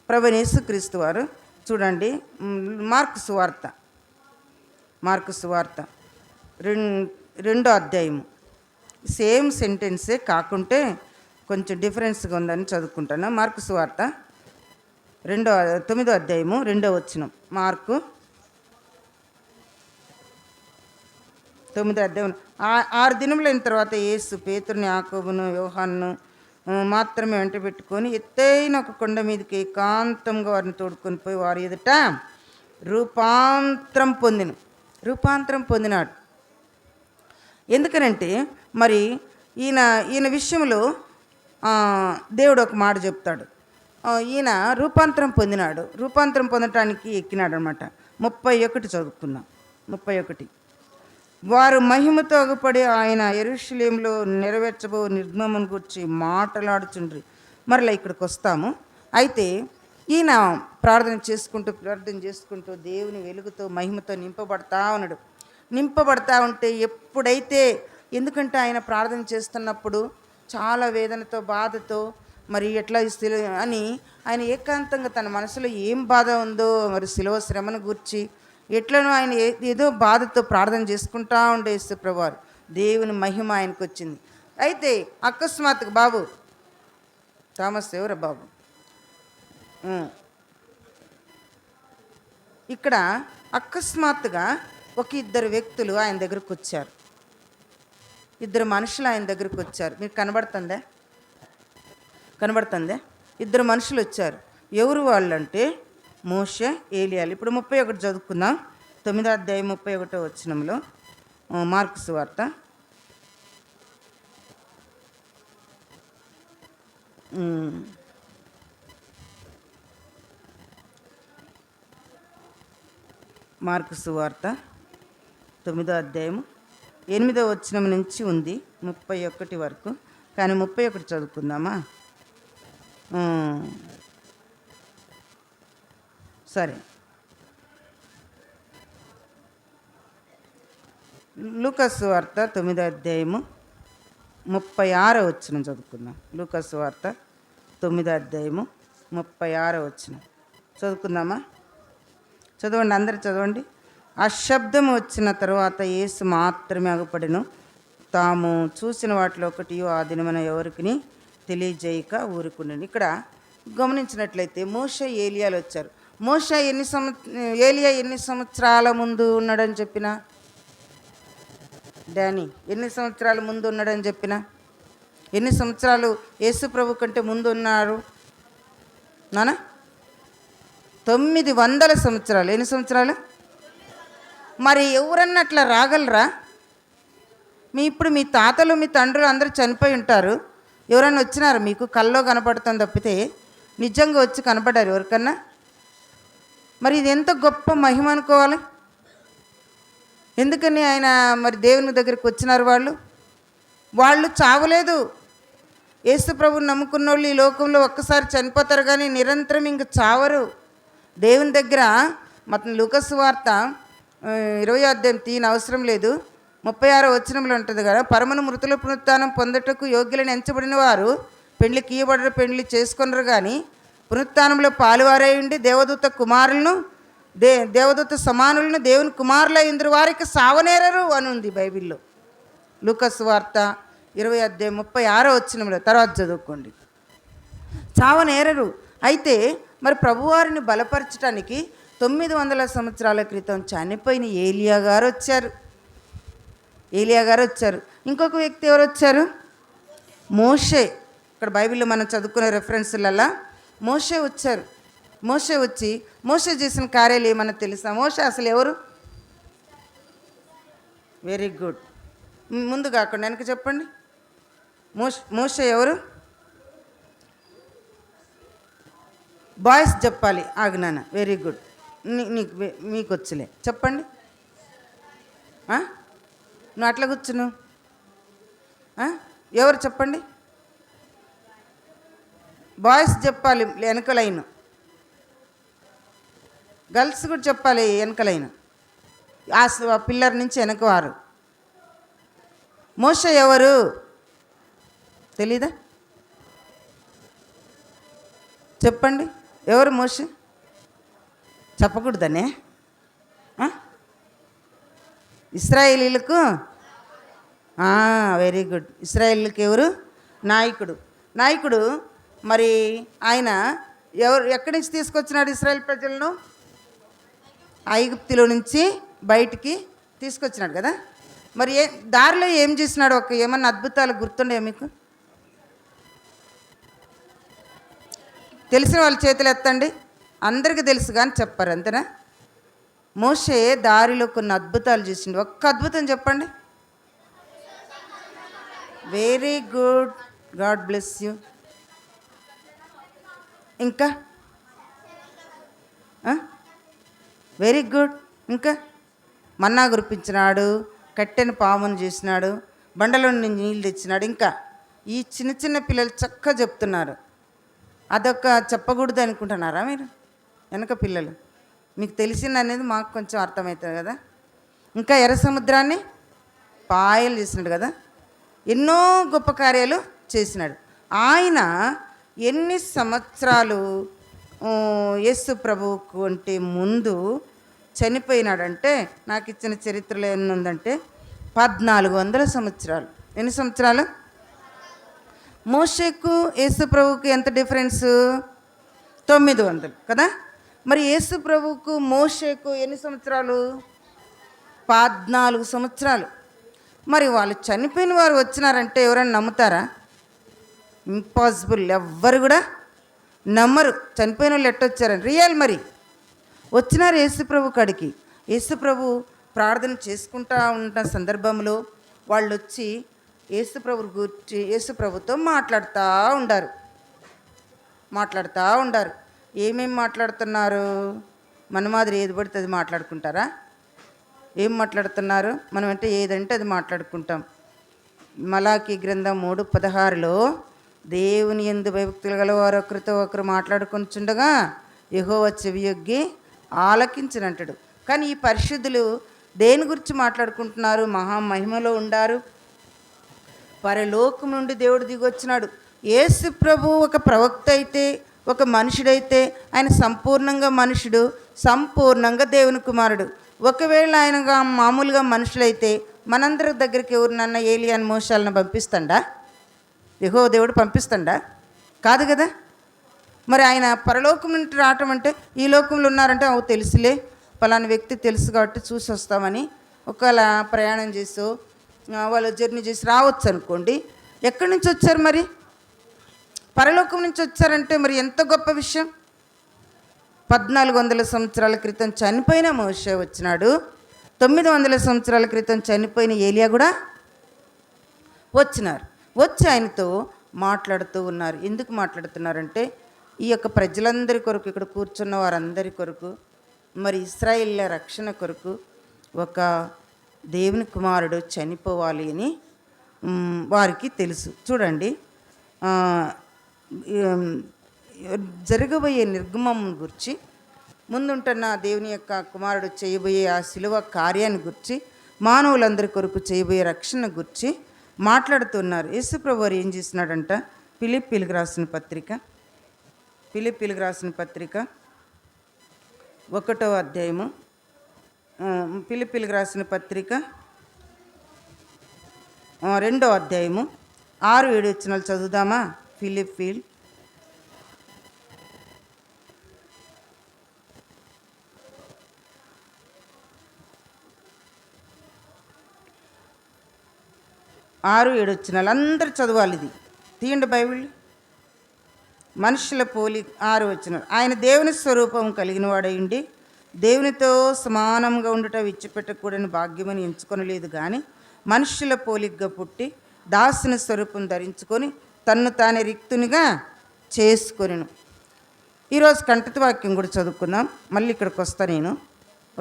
ప్రభువైన యేసుక్రీస్తు వారు చూడండి, మార్కు సువార్త 2వ అధ్యాయము. సేమ్ సెంటెన్సే కాకుంటే కొంచెం డిఫరెన్స్గా ఉందని చదువుకుంటాను. మార్కు సువార్త 9వ అధ్యాయము 2వ వచనం. మార్కు 9వ అధ్యాయం. 6 దినములైన తర్వాత యేసు పేతురుని, యాకోబును, యోహానును మాత్రమే వెంట పెట్టుకొని ఎత్తైన ఒక కొండ మీదకి ఏకాంతంగా వారిని తోడుకొని పోయి వారి ఎదుట రూపాంతరం పొందినాడు. ఎందుకనంటే మరి ఈయన విషయంలో దేవుడు ఒక మాట చెప్తాడు. ఈయన రూపాంతరం పొందటానికి ఎక్కినాడు అనమాట. 31 చదువుకున్నాం. 31. వారు మహిమతో అగుపడి ఆయన యెరూషలేములో నెరవేర్చబో నిర్గమమును గురించి మాట్లాడుచుండ్రి. మరలా ఇక్కడికి వస్తాము. అయితే ఈయన ప్రార్థన చేసుకుంటూ దేవుని వెలుగుతో మహిమతో నింపబడతా ఉంటే ఎప్పుడైతే, ఎందుకంటే ఆయన ప్రార్థన చేస్తున్నప్పుడు చాలా వేదనతో, బాధతో, మరి ఎట్లా అని ఆయన ఏకాంతంగా తన మనసులో ఏం బాధ ఉందో, మరి శిలువ శ్రమను గూర్చి ఎట్లనో ఆయన ఏదో బాధతో ప్రార్థన చేసుకుంటా ఉండే యేసుప్రభువారు. దేవుని మహిమ ఆయనకు వచ్చింది. అయితే అకస్మాత్తుగా బాబు థామస్ ఎవరా బాబు, ఇక్కడ అకస్మాత్తుగా ఒక 2 వ్యక్తులు ఆయన దగ్గరకు వచ్చారు. 2 మనుషులు ఆయన దగ్గరకు వచ్చారు. మీకు కనబడుతుందా? 2 మనుషులు వచ్చారు. ఎవరు వాళ్ళు అంటే మోషే, ఏలియాలు. ఇప్పుడు 31 చదువుకుందాం. 9వ అధ్యాయం 31వ వచనంలో మార్కు సువార్త. మార్కు సువార్త 9వ అధ్యాయము 8వ వచనం నుంచి ఉంది 31 వరకు. కానీ 31 చదువుకుందామా? సరే. లూకాసు సువార్త 9వ అధ్యాయము 36వ వచనం చదువుకుందాం. లూకాసు సువార్త 9వ అధ్యాయము 36వ వచనం చదువుకుందామా? చదవండి, అందరు చదవండి. ఆ శబ్దం వచ్చిన తర్వాత యేసు మాత్రమే అగుపడెను. తాము చూసిన వాటిలో ఒకటి ఆ దినమున ఎవరికి తెలియజేయక ఊరుకుండెను. ఇక్కడ గమనించినట్లయితే మోషే, ఏలియాలు వచ్చారు. ఏలియా ఎన్ని సంవత్సరాల ముందు ఉన్నాడని చెప్పిన డానీ, ఎన్ని సంవత్సరాల ముందు ఉన్నాడని చెప్పిన, ఎన్ని సంవత్సరాలు యేసు ప్రభు కంటే ముందు ఉన్నారు నానా? 900 సంవత్సరాలు. ఎన్ని సంవత్సరాలు? మరి ఎవరన్నా అట్లా రాగలరా? ఇప్పుడు మీ తాతలు, మీ తండ్రులు అందరూ చనిపోయి ఉంటారు. ఎవరన్నా వచ్చినారు మీకు? కల్లో కనపడుతుంది తప్పితే నిజంగా వచ్చి కనపడ్డారు ఎవరికన్నా? మరి ఇది ఎంత గొప్ప మహిమ అనుకోవాలి. ఎందుకని ఆయన మరి దేవుని దగ్గరికి వచ్చినారు? వాళ్ళు చావలేదు. యేసు ప్రభువుని నమ్ముకున్న వాళ్ళు ఈ లోకంలో ఒక్కసారి చనిపోతారు, కానీ నిరంతరం ఇంక చావరు. దేవుని దగ్గర మొత్తం లూకాసు వార్త 20వ అధ్యాయం తీయని అవసరం లేదు, 36వ వచనంలో ఉంటుంది కదా. పరమను మృతుల పునరుత్థానం పొందటకు యోగ్యులను ఎంచబడిన వారు పెండ్లికి ఇయ్యబడరు, పెండ్లి చేసుకొనరు, కానీ పునరుత్థానంలో పాలువారై ఉండి దేవదూత సమానులను దేవుని కుమారులై ఇందురు వారికి సావనేరరు అని ఉంది బైబిల్లో. లూకాసు వార్త 20వ అధ్యాయం 36వ వచనంలో తర్వాత చదువుకోండి. చావనేరరు. అయితే మరి ప్రభువారిని బలపరచడానికి 900 సంవత్సరాల క్రితం చనిపోయిన ఏలియా గారు వచ్చారు. ఏలియా గారు వచ్చారు. ఇంకొక వ్యక్తి ఎవరు వచ్చారు? మోషే. ఇక్కడ బైబిల్లో మనం చదువుకునే రెఫరెన్స్లల్లా మోషే వచ్చారు. మోషే వచ్చి మోషే చేసిన కార్యాలు ఏమన్నా తెలుసా? మోషే అసలు ఎవరు? Very good. ముందు కాకుండా వెనక చెప్పండి. మోషే ఎవరు? బాయ్స్ చెప్పాలి. ఆజ్ఞాన. Very good. నీకు మీకు వచ్చలే చెప్పండి. నువ్వు అట్లా కూర్చున్నావు. ఎవరు చెప్పండి? బాయ్స్ చెప్పాలి వెనక లైన్, గర్ల్స్ కూడా చెప్పాలి వెనక లైన్. ఆ పిల్లర్ నుంచి వెనక వారు. మోషే ఎవరు తెలీదా? చెప్పండి. ఎవరు మోషే? చెప్పకూడదనే? ఇశ్రాయేలీలకు వెరీ గుడ్. ఇశ్రాయేలీలకు ఎవరు? నాయకుడు. మరి ఆయన ఎక్కడి నుంచి తీసుకొచ్చినాడు ఇశ్రాయేల్ ప్రజలను? ఐగుప్తులో నుంచి బయటికి తీసుకొచ్చినాడు కదా. మరి దారిలో ఏం చేసినాడు? ఏమన్నా అద్భుతాలు గుర్తుండే మీకు? తెలిసిన వాళ్ళ చేతులు ఎత్తండి. అందరికీ తెలుసు కానీ చెప్పారు, అంతేనా? మోషే దారిలో కొన్ని అద్భుతాలు చేసిండు. ఒక్క అద్భుతం చెప్పండి. Very good. God bless you. ఇంకా వెరీ గుడ్. ఇంకా మన్నా కురిపించినాడు, కట్టెను పామును చేసినాడు, బండలో నీళ్ళు తెచ్చినాడు. ఇంకా ఈ చిన్న చిన్న పిల్లలు చక్కగా చెప్తున్నారు. అదొక చెప్పకూడదు అనుకుంటున్నారా మీరు? వెనక పిల్లలు మీకు తెలిసింది అనేది మాకు కొంచెం అర్థమవుతుంది కదా. ఇంకా ఎర్ర సముద్రాన్ని పాయలు చేసినాడు కదా. ఎన్నో గొప్ప కార్యాలు చేసినాడు. ఆయన ఎన్ని సంవత్సరాలు యేసు ప్రభువుకు అంటే ముందు చనిపోయినాడంటే, నాకు ఇచ్చిన చరిత్రలో ఎన్ని ఉందంటే 1400 సంవత్సరాలు. ఎన్ని సంవత్సరాలు? మోషేకు యేసు ప్రభువుకు ఎంత డిఫరెన్సు? 900 కదా. మరి యేసు ప్రభువుకు మోషేకు ఎన్ని సంవత్సరాలు? 14 సంవత్సరాలు. మరి వాళ్ళు చనిపోయిన వారు వచ్చినారంటే ఎవరైనా నమ్ముతారా? ఇంపాసిబుల్. ఎవ్వరు కూడా నమ్మరు. చనిపోయిన వాళ్ళు ఎట్టొచ్చారని. రియల్. మరి వచ్చినారు యేసు ప్రభు కాడికి. యేసు ప్రభు ప్రార్థన చేసుకుంటా ఉన్న సందర్భంలో వాళ్ళు వచ్చి యేసు ప్రభుతో మాట్లాడుతూ ఉండారు. ఏమేమి మాట్లాడుతున్నారు? మన మాదిరి ఏది పడితే అది మాట్లాడుకుంటారా? ఏం మాట్లాడుతున్నారు? మనం అంటే ఏదంటే అది మాట్లాడుకుంటాం. మలాకీ గ్రంథం 3:16లో దేవుని యందు భయభక్తులు గలవారు ఒకరితో ఒకరు మాట్లాడుకుంటుండగా యెహోవా చెవియొగ్గి ఆలకించినంటాడు. కానీ ఈ పరిశుద్ధులు దేని గురించి మాట్లాడుకుంటున్నారు? మహామహిమలో ఉండారు. పరలోకం నుండి దేవుడు దిగొచ్చినాడు. యేసు ప్రభు ఒక ప్రవక్త అయితే, ఒక మనుషుడైతే ఆయన సంపూర్ణంగా మనుషుడు, సంపూర్ణంగా దేవుని కుమారుడు. ఒకవేళ ఆయనగా మామూలుగా మనుషులైతే మనందరి దగ్గరికి ఎవరినన్నా ఏలియాని మోషాలను పంపిస్తాడా? యెహోవా దేవుడు పంపిస్తాడా? కాదు కదా. మరి ఆయన పరలోకం నుండి రావటం అంటే ఈ లోకంలో ఉన్నారంటే తెలుసులే, పలానా వ్యక్తి తెలుసు కాబట్టి చూసి వస్తామని ఒకవేళ ప్రయాణం చేసో వాళ్ళు జర్నీ చేసి రావచ్చు అనుకోండి. ఎక్కడి నుంచి వచ్చారు? మరి పరలోకం నుంచి వచ్చారంటే మరి ఎంత గొప్ప విషయం. 1400 సంవత్సరాల క్రితం చనిపోయిన మోషే వచ్చినాడు. 900 సంవత్సరాల క్రితం చనిపోయిన ఏలియా కూడా వచ్చినారు. వచ్చి ఆయనతో మాట్లాడుతూ ఉన్నారు. ఎందుకు మాట్లాడుతున్నారంటే ఈ యొక్క ప్రజలందరి కొరకు, ఇక్కడ కూర్చున్న వారందరి కొరకు, మరి ఇశ్రాయేళ్ల రక్షణ కొరకు ఒక దేవుని కుమారుడు చనిపోవాలి అని వారికి తెలుసు. చూడండి, జరగబోయే నిర్గమం గురించి, ముందుంటున్న దేవుని యొక్క కుమారుడు చేయబోయే ఆ శిలువ కార్యాన్ని గురించి, మానవులందరి కొరకు చేయబోయే రక్షణ గురించి మాట్లాడుతున్నారు. యేసు ప్రభు వారు ఏం చేసినాడంట? ఫిలిప్పీలకు రాసిన పత్రిక 1వ అధ్యాయము, ఫిలిప్పీలకు రాసిన పత్రిక 2వ అధ్యాయము 6-7 వచనాలు చదువుదామా? ఫిలిప్పీ 6-7 వచనాలు అందరూ చదవాలి. ఇది తీయండి బైబిల్. మనుషుల పోలి 6 వచనాలు. ఆయన దేవుని స్వరూపం కలిగిన వాడైండి దేవునితో సమానంగా ఉండుట విడిచిపెట్టకూడని భాగ్యమని ఎంచుకొనలేదు, కానీ మనుషుల పోలికగా పుట్టి దాసుని స్వరూపం ధరించుకొని తన్ను తానే రిక్తునిగా చేసుకొనెను. ఈరోజు కంటత వాక్యం కూడా చదువుకుందాం. మళ్ళీ ఇక్కడికి వస్తా. నేను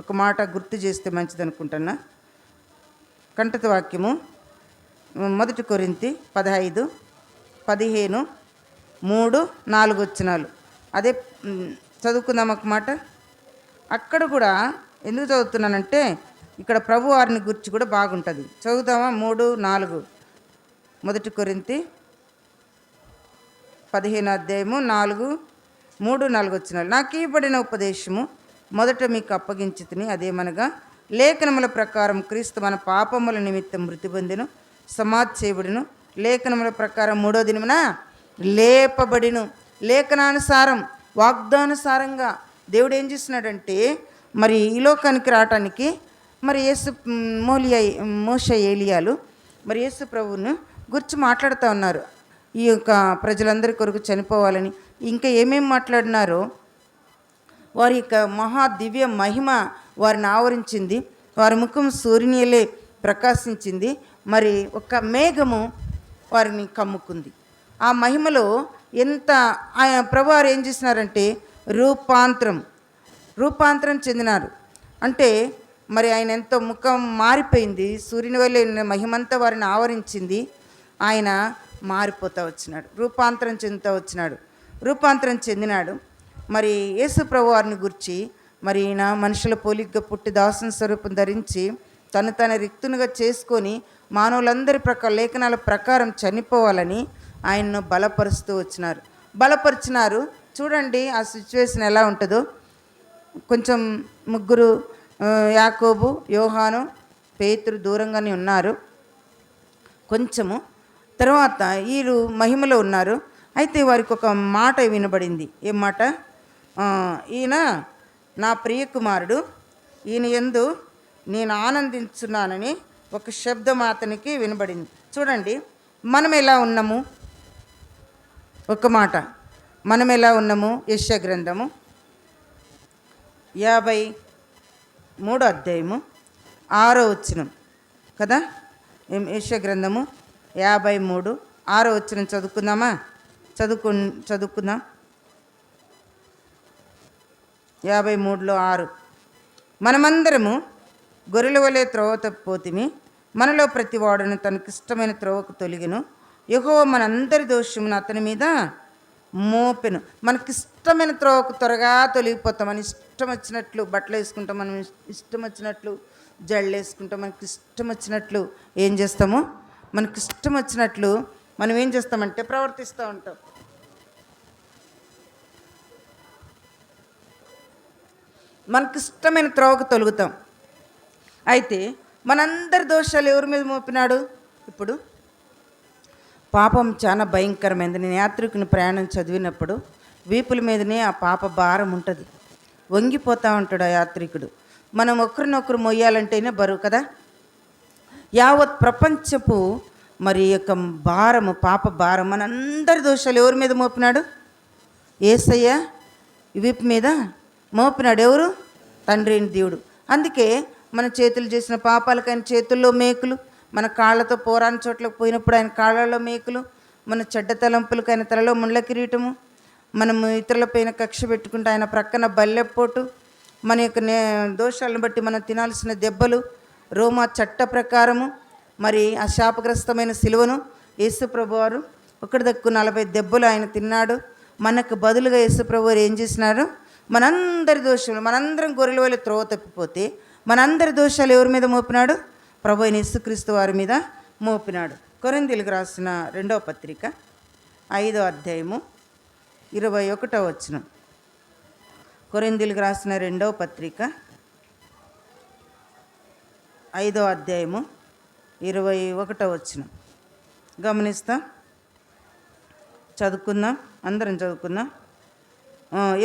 ఒక మాట గుర్తు చేస్తే మంచిది అనుకుంటున్నా. కంటత వాక్యము 1 కొరింథీ 15, 15, 3, 4 వచనాలు. అదే చదువుకుందాం ఒక మాట. అక్కడ కూడా ఎందుకు చదువుతున్నానంటే ఇక్కడ ప్రభు వారిని గురించి కూడా బాగుంటుంది. చదువుతామా? 3, 4. 1 కొరింథీ 15 అధ్యాయము 4, 3, 4 వచనాలు. నాకు ఇవ్వబడిన ఉపదేశము మొదట మీకు అప్పగించితిని, అదేమనగా లేఖనముల ప్రకారం క్రీస్తు మన పాపముల నిమిత్తం మృతి పొందెను, సమాధి చేయబడిను, లేఖనముల ప్రకారం 3వ దినమున లేపబడిను. లేఖనానుసారం వాగ్దానుసారంగా దేవుడు ఏం చేస్తున్నాడంటే మరి ఈ లోకానికి రావటానికి మరి మోషే ఏలియాలు మరి యేసు ప్రభువును గురించి మాట్లాడుతూ ఉన్నారు. ఈ యొక్క ప్రజలందరి కొరకు చనిపోవాలని ఇంకా ఏమేమి మాట్లాడినారో వారి యొక్క మహా దివ్య మహిమ వారిని ఆవరించింది. వారి ముఖం సూర్యునియలే ప్రకాశించింది. మరి ఒక మేఘము వారిని కమ్ముకుంది. ఆ మహిమలో ఎంత ఆయన ప్రభువారు ఏం చేసినారంటే రూపాంతరం చెందినారు. అంటే మరి ఆయన ఎంతో ముఖం మారిపోయింది. సూర్యుని వల్లే మహిమంతా వారిని ఆవరించింది. ఆయన మారిపోతూ వచ్చినాడు, రూపాంతరం చెందినాడు. మరి యేసు ప్రభు వారిని గురించి మరి ఈయన మనుషుల పోలికగా పుట్టి దాసుని స్వరూపం ధరించి తన రిక్తునిగా చేసుకొని మానవులందరి లేఖనాల ప్రకారం చనిపోవాలని ఆయన్ను బలపరిచినారు. చూడండి ఆ సిచ్యువేషన్ ఎలా ఉంటుందో. కొంచెం ముగ్గురు యాకోబు, యోహాను, పేతురు దూరంగానే ఉన్నారు కొంచెము. తర్వాత వీరు మహిమలో ఉన్నారు. అయితే వారికి ఒక మాట వినబడింది. ఏం మాట? ఈయన నా ప్రియ కుమారుడు, ఈయన యందు నేను ఆనందించున్నానని ఒక శబ్దం అతనికి వినబడింది. చూడండి మనం ఎలా ఉన్నాము. ఒక మాట, మనం ఎలా ఉన్నాము. యెషయా గ్రంథము 53 అధ్యాయము 6వ వచనం కదా. యెషయా గ్రంథము 53, 6వ వచనం చదువుకుందామా? చదువుకుందాం. 53లో 6. మనమందరము గొర్రెల వలె త్రోవ తప్పిపోతిమి, మనలో ప్రతి వాడును తనకిష్టమైన త్రోవకు తొలగిను, యెహోవా మనందరి దోషమును అతని మీద మోపెను. మనకిష్టమైన త్రోవకు త్వరగా తొలగిపోతాం. మన ఇష్టం వచ్చినట్లు బట్టలు వేసుకుంటాం, మనం ఇష్టం వచ్చినట్లు జళ్ళు వేసుకుంటాం, మనకి ఇష్టం వచ్చినట్లు ఏం చేస్తాము, మనకి ఇష్టం వచ్చినట్లు మనం ఏం చేస్తామంటే ప్రవర్తిస్తూ ఉంటాం. మనకి ఇష్టమైన త్రోవకు తొలుగుతాం. అయితే మనందరి దోషాలు ఎవరి మీద మోపినాడు? ఇప్పుడు పాపం చాలా భయంకరమైనది. నేను యాత్రికుని ప్రయాణం చదివినప్పుడు వీపుల మీదనే ఆ పాప భారం ఉంటుంది. వంగిపోతూ ఉంటాడు ఆ యాత్రికుడు. మనం ఒకరినొకరు మొయ్యాలంటేనే బరువు కదా. యావత్ ప్రపంచపు మరి యొక్క భారము, పాప భారం, మనందరి దోషాలు ఎవరి మీద మోపినాడు? యేసయ్య వీపు మీద మోపినాడు. ఎవరు? తండ్రి అయిన దేవుడు. అందుకే మన చేతులు చేసిన పాపాలకు ఆయన చేతుల్లో మేకులు, మన కాళ్ళతో పోరాని చోట్లకు పోయినప్పుడు ఆయన కాళ్ళలో మేకులు, మన చెడ్డ తలంపులకు ఆయన తలలో ముండ్ల కిరీటము, మనము ఇతరులపైన కక్ష పెట్టుకుంటే ఆయన ప్రక్కన బల్లెపోటు, మన యొక్క దోషాలను బట్టి మనం తినాల్సిన దెబ్బలు, రోమా చట్ట ప్రకారము మరి ఆ శాపగ్రస్తమైన సిలువను యేసుప్రభు వారు ఒకటి దక్కు 40 దెబ్బలు ఆయన తిన్నాడు. మనకు బదులుగా యేసుప్రభు వారు ఏం చేసినారు? మనందరి దోషాలు, మనందరం గొర్రెల వలె త్రోవ తప్పిపోతే మనందరి దోషాలు ఎవరి మీద మోపినాడు? ప్రభు అయిన యేసుక్రీస్తు వారి మీద మోపినాడు. కొరింథీయులకు రాసిన 2వ పత్రిక 5వ అధ్యాయము 21వ వచనం. కొరింథీయులకు రాసిన 2వ పత్రిక 5వ అధ్యాయము 21వ వచనం గమనిస్తా. చదువుకుందాం, అందరం చదువుకుందాం.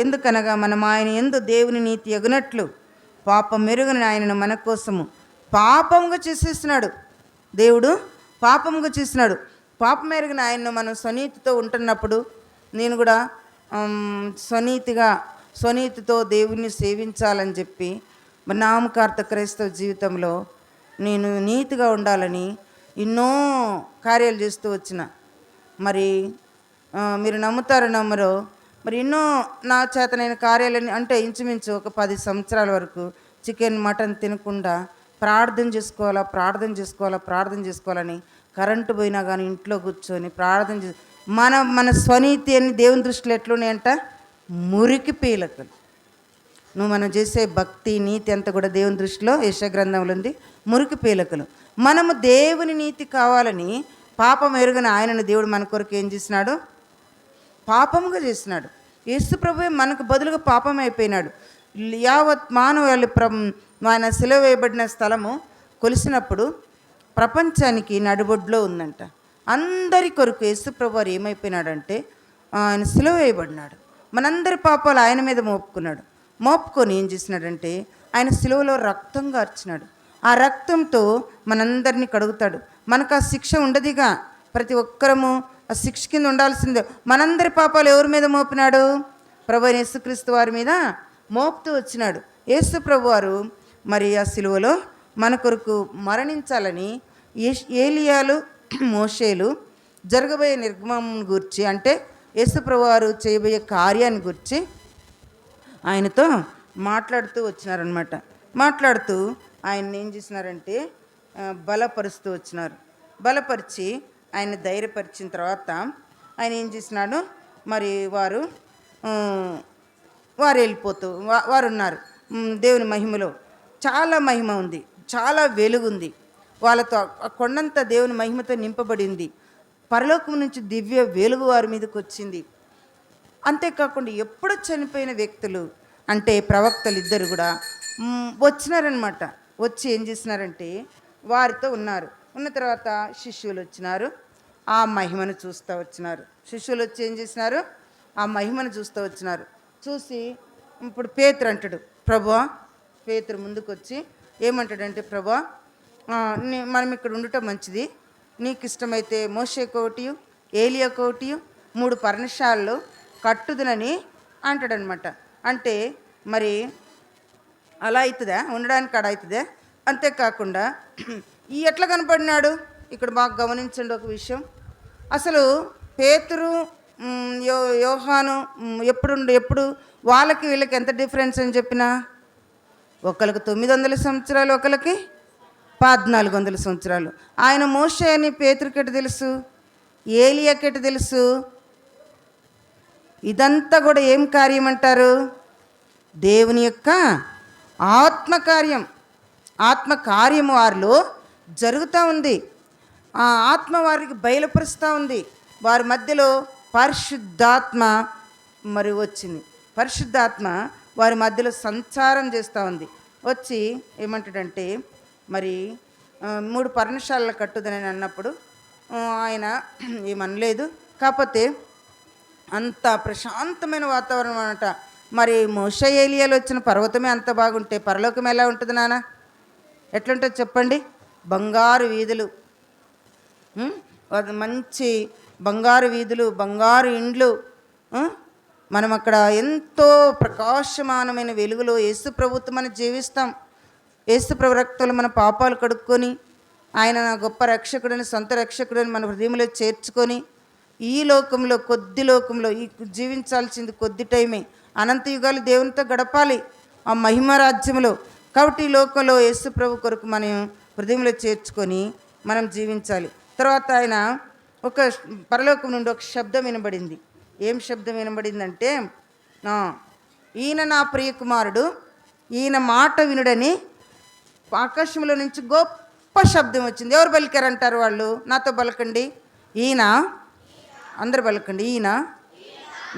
ఎందుకనగా మనం ఆయన యందు దేవుని నీతి ఎగునట్లు పాపం మెరుగున ఆయనను మన కోసము పాపంగా చేసేస్తున్నాడు. దేవుడు పాపముగా చేసినాడు. పాపం ఎరిగిన ఆయన్ను మనం స్వనీతితో ఉంటున్నప్పుడు నేను కూడా స్వనీతితో దేవుణ్ణి సేవించాలని చెప్పి మరి నామకార్థ క్రైస్తవ జీవితంలో నేను నీతిగా ఉండాలని ఎన్నో కార్యాలు చేస్తూ వచ్చిన. మరి మీరు నమ్ముతారో నమ్మరో, మరి ఎన్నో నా చేతనైన కార్యాలని, అంటే ఇంచుమించు ఒక 10 సంవత్సరాల వరకు చికెన్ మటన్ తినకుండా ప్రార్థన చేసుకోవాలని కరెంటు పోయినా కానీ ఇంట్లో కూర్చొని ప్రార్థన మన స్వనీతి అని దేవుని దృష్టిలో ఎట్లున్నాయంట, మురికి పీలకలు. మనం చేసే భక్తి నీతి అంతా కూడా దేవుని దృష్టిలో యెషయా గ్రంథంలో ఉంది, మురికి పీలకలు. మనము దేవుని నీతి కావాలని పాపం ఎరుగని ఆయనను దేవుడు మన కొరకు ఏం చేసినాడు, పాపముగా చేసినాడు. యేసు ప్రభువే మనకు బదులుగా పాపం అయిపోయినాడు. యావత్ మానవాళి ఆయన సిలువ వేయబడిన స్థలము కొలిసినప్పుడు ప్రపంచానికి నడుబొడ్లో ఉందంట. అందరి కొరకు యేసు ప్రభు వారు ఏమైపోయినాడంటే ఆయన సిలువ వేయబడినాడు. మనందరి పాపాలు ఆయన మీద మోపుకొని ఏం చేసినాడంటే ఆయన సిలువలో రక్తం గార్చినాడు. ఆ రక్తంతో మనందరినీ కడుగుతాడు. మనకు ఆ శిక్ష ఉండదిగా, ప్రతి ఒక్కరము ఆ శిక్ష కింద ఉండాల్సిందే. మనందరి పాపాలు ఎవరి మీద మోపినాడు, ప్రభు యేసుక్రీస్తు వారి మీద మోపుతూ వచ్చినాడు. యేసు ప్రభు వారు మరి ఆ సిలువలో మన కొరకు మరణించాలని ఏలియాలు మోషేలు జరగబోయే నిర్గమం గురించి, అంటే యేసు ప్రభు వారు చేయబోయే కార్యాన్ని గురించి ఆయనతో మాట్లాడుతూ వచ్చినారనమాట. మాట్లాడుతూ ఆయన్ని ఏం చేసినారంటే బలపరుస్తూ వచ్చినారు. బలపరిచి ఆయన ధైర్యపరిచిన తర్వాత ఆయన ఏం చేసినాడు, మరి వారు వెళ్ళిపోతూ వారు ఉన్నారు. దేవుని మహిమలో చాలా మహిమ ఉంది, చాలా వెలుగుంది. వాళ్ళతో కొండంత దేవుని మహిమతో నింపబడింది. పరలోకం నుంచి దివ్య వెలుగు వారి మీదకి వచ్చింది. అంతేకాకుండా ఎప్పుడు చనిపోయిన వ్యక్తులు అంటే ప్రవక్తలు ఇద్దరు కూడా వచ్చినారనమాట. వచ్చి ఏం చేసినారంటే వారితో ఉన్న తర్వాత శిష్యులు వచ్చినారు, ఆ మహిమను చూస్తూ వచ్చినారు. శిష్యులు వచ్చి ఏం చేసినారు, ఆ మహిమను చూస్తూ వచ్చినారు. చూసి ఇప్పుడు పేతురు అంటాడు, ప్రభువా, పేతురు ముందుకు వచ్చి ఏమంటాడంటే, ప్రభువా, మనం ఇక్కడ ఉండటం మంచిది, నీకు ఇష్టమైతే మోషేకోటియు ఏలియాకోటియు 3 పర్ణశాలలు కట్టుదునని అంటాడనమాట. అంటే మరి అలా అవుతుందా, ఉండడానికి అక్కడ అవుతుందా? అంతేకాకుండా ఈ ఎట్లా కనపడినాడు ఇక్కడ బాగా గమనించండి ఒక విషయం. అసలు పేతురు యోహాను ఎప్పుడు వాళ్ళకి వీళ్ళకి ఎంత డిఫరెన్స్ అని చెప్పినా, ఒకరికి 900 సంవత్సరాలు, ఒకరికి 1400 సంవత్సరాలు. ఆయన మోషే అని పేతురుకెట తెలుసు, ఏలియాకెట తెలుసు? ఇదంతా కూడా ఏం కార్యం అంటారు, దేవుని యొక్క ఆత్మకార్యము వారిలో జరుగుతూ ఉంది. ఆ ఆత్మ వారికి బయలుపరుస్తూ ఉంది. వారి మధ్యలో పరిశుద్ధాత్మ మరి వచ్చింది. పరిశుద్ధాత్మ వారి మధ్యలో సంచారం చేస్తూ ఉంది. వచ్చి ఏమంటాడంటే, మరి 3 పర్ణశాలలు కట్టుదని అన్నప్పుడు ఆయన ఏమనలేదు. కాకపోతే అంత ప్రశాంతమైన వాతావరణం అన్నమాట. మరి మోషే ఏలియాలు వచ్చిన పర్వతమే అంత బాగుంటే పరలోకం ఎలా ఉంటుంది నాన్న? ఎట్లుంటుంది చెప్పండి? బంగారు వీధులు, మంచి బంగారు వీధులు, బంగారు ఇండ్లు. మనం అక్కడ ఎంతో ప్రకాశమానమైన వెలుగులో యేసు ప్రభుత్వం మనం జీవిస్తాం. యేసు ప్రభు రక్తంలో మన పాపాలు కడుక్కొని ఆయన నా గొప్ప రక్షకుడని, సొంత రక్షకుడని మన హృదయంలో చేర్చుకొని ఈ లోకంలో ఈ జీవించాల్సింది కొద్ది టైమే, అనంత యుగాలు దేవునితో గడపాలి ఆ మహిమ రాజ్యంలో. కాబట్టి ఈ లోకంలో యేసు ప్రభు కొరకు మనం హృదయంలో చేర్చుకొని మనం జీవించాలి. తర్వాత ఆయన ఒక పరలోకం నుండి ఒక శబ్దం వినబడింది. ఏం శబ్దం వినబడిందంటే, ఈయన నా ప్రియ కుమారుడు, ఈయన మాట వినుడని ఆకాశంలో నుంచి గొప్ప శబ్దం వచ్చింది. ఎవరు పలికారంటారు? వాళ్ళు నాతో పలకండి. ఈయన, అందరు పలకండి. ఈయన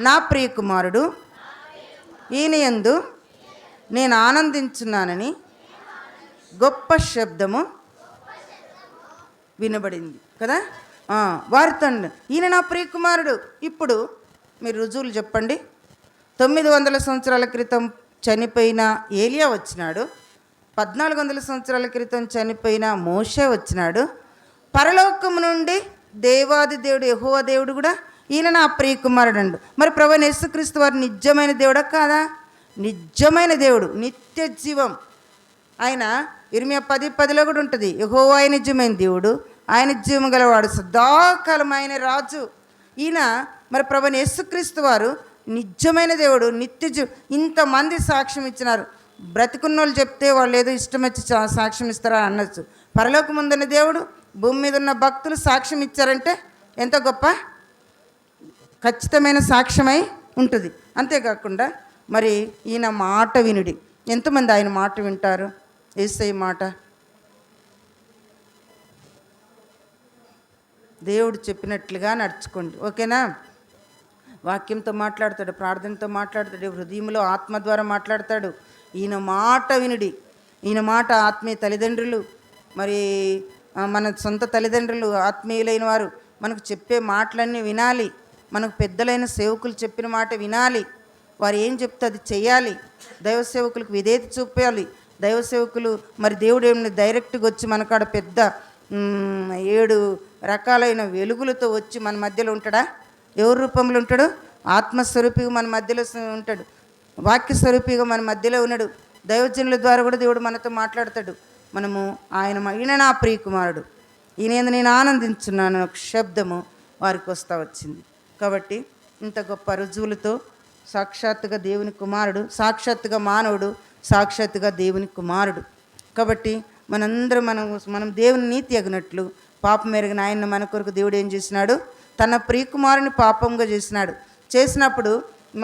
నా ప్రియ కుమారుడు, ఈయన యందు నేను ఆనందించున్నానని గొప్ప శబ్దము వినబడింది కదా. వారితో ఈయన నా ప్రియ కుమారుడు. ఇప్పుడు మీరు రుజువులు చెప్పండి. 900 సంవత్సరాల క్రితం చనిపోయిన ఏలియా వచ్చినాడు, 1400 సంవత్సరాల క్రితం చనిపోయిన మోషే వచ్చినాడు, పరలోకము నుండి దేవాది దేవుడు యెహోవా దేవుడు కూడా ఈయన నా ప్రియ కుమారుడు అండు. మరి ప్రభువైన యేసుక్రీస్తు వారు నిజమైన దేవుడా కాదా? నిజమైన దేవుడు, నిత్య జీవం. ఆయన ఇర్మియా 10:10 కూడా ఉంటుంది, యెహోవా నిజమైన దేవుడు, ఆయన జీవం గలవాడు, సదాకాలం ఆయన రాజు. ఈయన మరి ప్రభువైన యేసుక్రీస్తు వారు నిజమైన దేవుడు, నిత్య జీవం. ఇంతమంది సాక్ష్యం ఇచ్చినారు. బ్రతికున్నోళ్ళు చెప్తే వాళ్ళు ఏదో ఇష్టం వచ్చి సాక్ష్యం ఇస్తారా అనొచ్చు. పరలోకం ఉందన్న దేవుడు భూమి మీద ఉన్న భక్తులు సాక్ష్యం ఇచ్చారంటే ఎంత గొప్ప ఖచ్చితమైన సాక్ష్యమై ఉంటుంది. అంతేకాకుండా మరి ఈయన మాట వినుడి. ఎంతమంది ఆయన మాట వింటారు? యేసయ్య మాట, దేవుడు చెప్పినట్లుగా నడుచుకోండి. ఓకేనా? వాక్యంతో మాట్లాడతాడు, ప్రార్థనతో మాట్లాడతాడు, హృదయంలో ఆత్మ ద్వారా మాట్లాడతాడు. ఈయన మాట వినుడి. ఈయన మాట ఆత్మీయ తల్లిదండ్రులు, మరి మన సొంత తల్లిదండ్రులు, ఆత్మీయులైన వారు మనకు చెప్పే మాటలన్నీ వినాలి. మనకు పెద్దలైన సేవకులు చెప్పిన మాట వినాలి. వారు ఏం చెప్తే అది చేయాలి. దైవ సేవకులకు విధేయత చూపాలి. దైవ సేవకులు మరి దేవుడు ఏమైనా డైరెక్ట్గా వచ్చి మనకాడ పెద్ద 7 రకాలైన వెలుగులతో వచ్చి మన మధ్యలో ఉంటాడా? ఎవరి రూపంలో ఉంటాడు? ఆత్మస్వరూపిగా మన మధ్యలో ఉంటాడు. వాక్య స్వరూపిగా మన మధ్యలో ఉన్నాడు. దైవజనుల ద్వారా కూడా దేవుడు మనతో మాట్లాడతాడు. మనము ఈయన నా ప్రియ కుమారుడు, ఈయన నేను ఆనందించున్నాను ఒక శబ్దము వారికి వస్తూ వచ్చింది. కాబట్టి ఇంత గొప్ప రుజువులతో సాక్షాత్తుగా దేవుని కుమారుడు, సాక్షాత్తుగా మానవుడు, సాక్షాత్తుగా దేవుని కుమారుడు. కాబట్టి మనందరం మనం దేవుని నీతి అగినట్లు పాపం ఎరిగిన ఆయన మన కొరకు దేవుడు ఏం చేసినాడు? తన ప్రియకుమారుని పాపంగా చేసినాడు. చేసినప్పుడు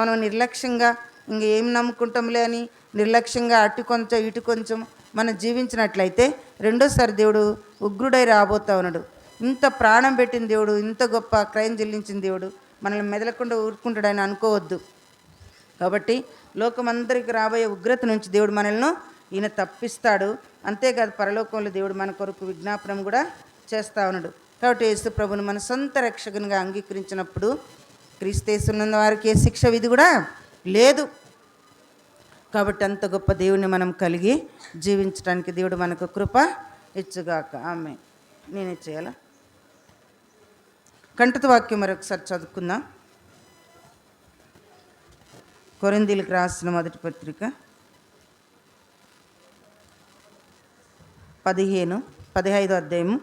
మనం నిర్లక్ష్యంగా ఇంకేం నమ్ముకుంటాంలే అని నిర్లక్ష్యంగా అటు కొంచెం ఇటు కొంచెం మనం జీవించినట్లయితే రెండోసారి దేవుడు ఉగ్రుడై రాబోతా ఉన్నాడు. ఇంత ప్రాణం పెట్టిన దేవుడు, ఇంత గొప్ప క్రయం చెల్లించిన దేవుడు మనల్ని మెదలకుండా ఊరుకుంటాడని అనుకోవద్దు. కాబట్టి లోకమందరికి రాబోయే ఉగ్రత నుంచి దేవుడు మనల్ని ఈయన తప్పిస్తాడు. అంతేకాదు పరలోకంలో దేవుడు మన కొరకు విజ్ఞాపనం కూడా చేస్తా ఉన్నాడు. కాబట్టి యేసు ప్రభుని మన సొంత రక్షకునిగా అంగీకరించినప్పుడు క్రీస్తేసున్న వారికి ఏ శిక్ష విధి కూడా లేదు. కాబట్టి అంత గొప్ప దేవుని మనం కలిగి జీవించడానికి దేవుడు మనకు కృప ఇచ్చుగాక. ఆమె నేనే చేయాలా? కంఠత వాక్యం మరొకసారి చదువుకుందాం. కొరింథీయులకు రాసిన మొదటి పత్రిక 15వ అధ్యాయము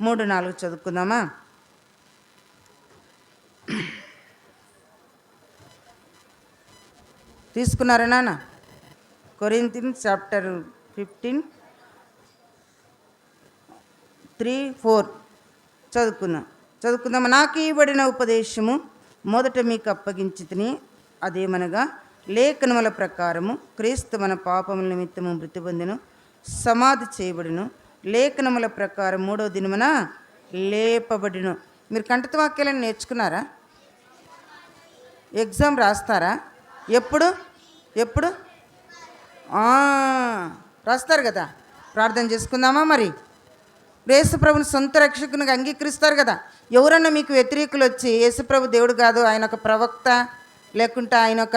3-4 చదువుకుందామా? తీసుకున్నారా నాన్న? కొరింథీయులు చాప్టర్ 15:3-4 చదువుకుందామా? నాకు ఇవ్వబడిన ఉపదేశము మొదట మీకు అప్పగించితిని, అదేమనగా లేఖనముల ప్రకారము క్రీస్తు మన పాపముల నిమిత్తము మృతి పొందెను, సమాధి చేయబడిను, లేఖనముల ప్రకారం 3వ దినమున లేపబడిను. మీరు కంఠత వాక్యాలను నేర్చుకున్నారా? ఎగ్జామ్ రాస్తారా? ఎప్పుడు రాస్తారు కదా. ప్రార్థన చేసుకుందామా? మరి యేసుప్రభుని సొంత రక్షకునిగా అంగీకరిస్తారు కదా. ఎవరన్నా మీకు వ్యతిరేకులు వచ్చి యేసుప్రభు దేవుడు కాదు, ఆయన ఒక ప్రవక్త, లేకుంటే ఆయన ఒక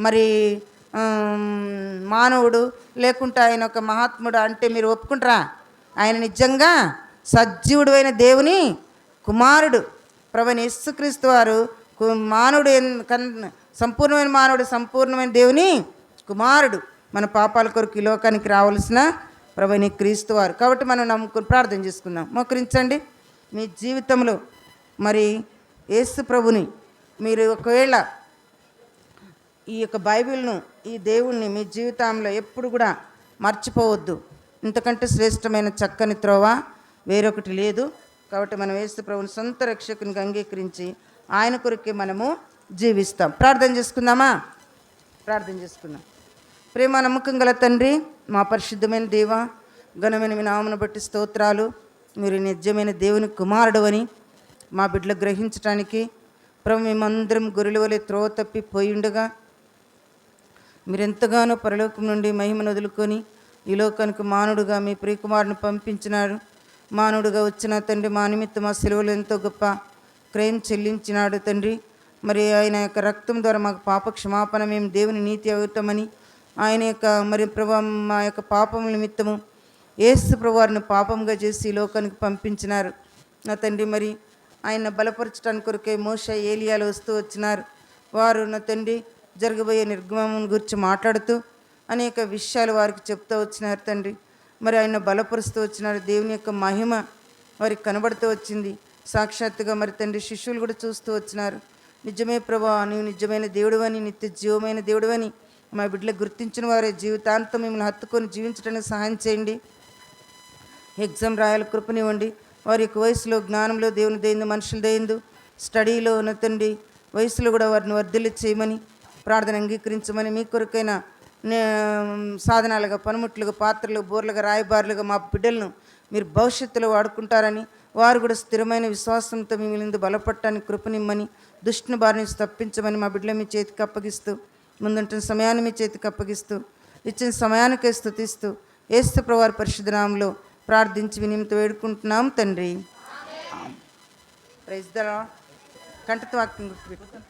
మరి మానవుడు, లేకుంటే ఆయన ఒక మహాత్ముడు అంటే మీరు ఒప్పుకుంటారా? ఆయన నిజంగా సజీవుడు అయిన దేవుని కుమారుడు. ప్రభువైన యేసుక్రీస్తు వారు మానవుడు, సంపూర్ణమైన మానవుడు, సంపూర్ణమైన దేవుని కుమారుడు. మన పాపాల కొరకు ఈ లోకానికి రావాల్సిన ప్రభువైన క్రీస్తు వారు. కాబట్టి మనం నమ్ముకుని ప్రార్థన చేసుకుందాం. మోకరించండి. మీ జీవితంలో మరి యేసు ప్రభుని మీరు ఒకవేళ ఈ యొక్క బైబిల్ను, ఈ దేవుణ్ణి మీ జీవితంలో ఎప్పుడు కూడా మర్చిపోవద్దు. ఇంతకంటే శ్రేష్టమైన చక్కని త్రోవ వేరొకటి లేదు. కాబట్టి మనం యేసు ప్రభుని సొంత రక్షకునిగా అంగీకరించి ఆయన కొరకే మనము జీవిస్తాం. ప్రార్థన చేసుకుందామా? ప్రార్థన చేసుకుందాం. ప్రేమ నమ్మకం గల తండ్రి, మా పరిశుద్ధమైన దేవ, ఘనమైన మీ నామమును బట్టి స్తోత్రాలు. మీరు నిజమైన దేవుని కుమారుడు అని మా బిడ్డలు గ్రహించడానికి ప్రభు మేమందరం గొర్రెల వలె త్రోవ తప్పి పోయిండగా మీరు ఎంతగానో పరలోకం నుండి మహిమను వదులుకొని ఈ లోకానికి మానవుడుగా మీ ప్రియకుమారుని పంపించినారు. మానవుడుగా వచ్చిన తండ్రి మా నిమిత్తం మా సెలవులు ఎంతో గొప్ప క్రయం చెల్లించినాడు తండ్రి. మరి ఆయన యొక్క రక్తం ద్వారా మాకు పాప క్షమాపణ, మేము దేవుని నీతి అవుతామని ఆయన యొక్క మరి ప్రభు మా యొక్క పాపం నిమిత్తము యేసు ప్రభువారిని పాపంగా చేసి ఈ లోకానికి పంపించినారు. నా తండ్రి మరి ఆయన బలపరచడానికి కొరకే మోషే ఏలియాలు వస్తూ వచ్చినారు. వారు నా తండ్రి జరగబోయే నిర్గమం గురించి మాట్లాడుతూ అనేక విషయాలు వారికి చెప్తూ వచ్చినారు తండ్రి. మరి ఆయన బలపరుస్తూ వచ్చినారు. దేవుని యొక్క మహిమ వారికి కనబడుతూ వచ్చింది సాక్షాత్తుగా. మరి తండ్రి శిష్యులు కూడా చూస్తూ వచ్చినారు. నిజమే ప్రభా, నీవు నిజమైన దేవుడివని, నిత్య జీవమైన దేవుడివని మా బిడ్డలకు గుర్తించిన వారే జీవితాంతం మిమ్మల్ని హత్తుకొని జీవించడానికి సహాయం చేయండి. ఎగ్జామ్ రాయాల కృపనివ్వండి. వారి యొక్క వయసులో జ్ఞానంలో దేవుని దయిందు, మనుషులు దయిందు, స్టడీలో ఉన్నతండి వయసులో కూడా వారిని వర్ధిల్లి చేయమని, ప్రార్థన అంగీకరించమని, మీ కొరకైన సాధనాలుగా, పనిముట్లుగా, పాత్రలు, బోర్లుగా, రాయబారులుగా మా బిడ్డలను మీరు భవిష్యత్తులో వాడుకుంటారని, వారు కూడా స్థిరమైన విశ్వాసంతో మిమ్మల్ని బలపడటానికి కృపనిమ్మని, దుష్టుని బారి నుంచి తప్పించమని మా బిడ్డలు మీ చేతికి అప్పగిస్తూ, ముందుంటున్న సమయాన్ని మీ చేతికి అప్పగిస్తూ, ఇచ్చిన సమయానికే స్తుతిస్తూ యేసు ప్రభువారి పరిశుద్ధ నామములో ప్రార్థించి వినిమిత వేడుకుంటున్నాం తండ్రి. Praise the lord. కంఠత వాక్యం గుర్తుపెట్టుకోండి.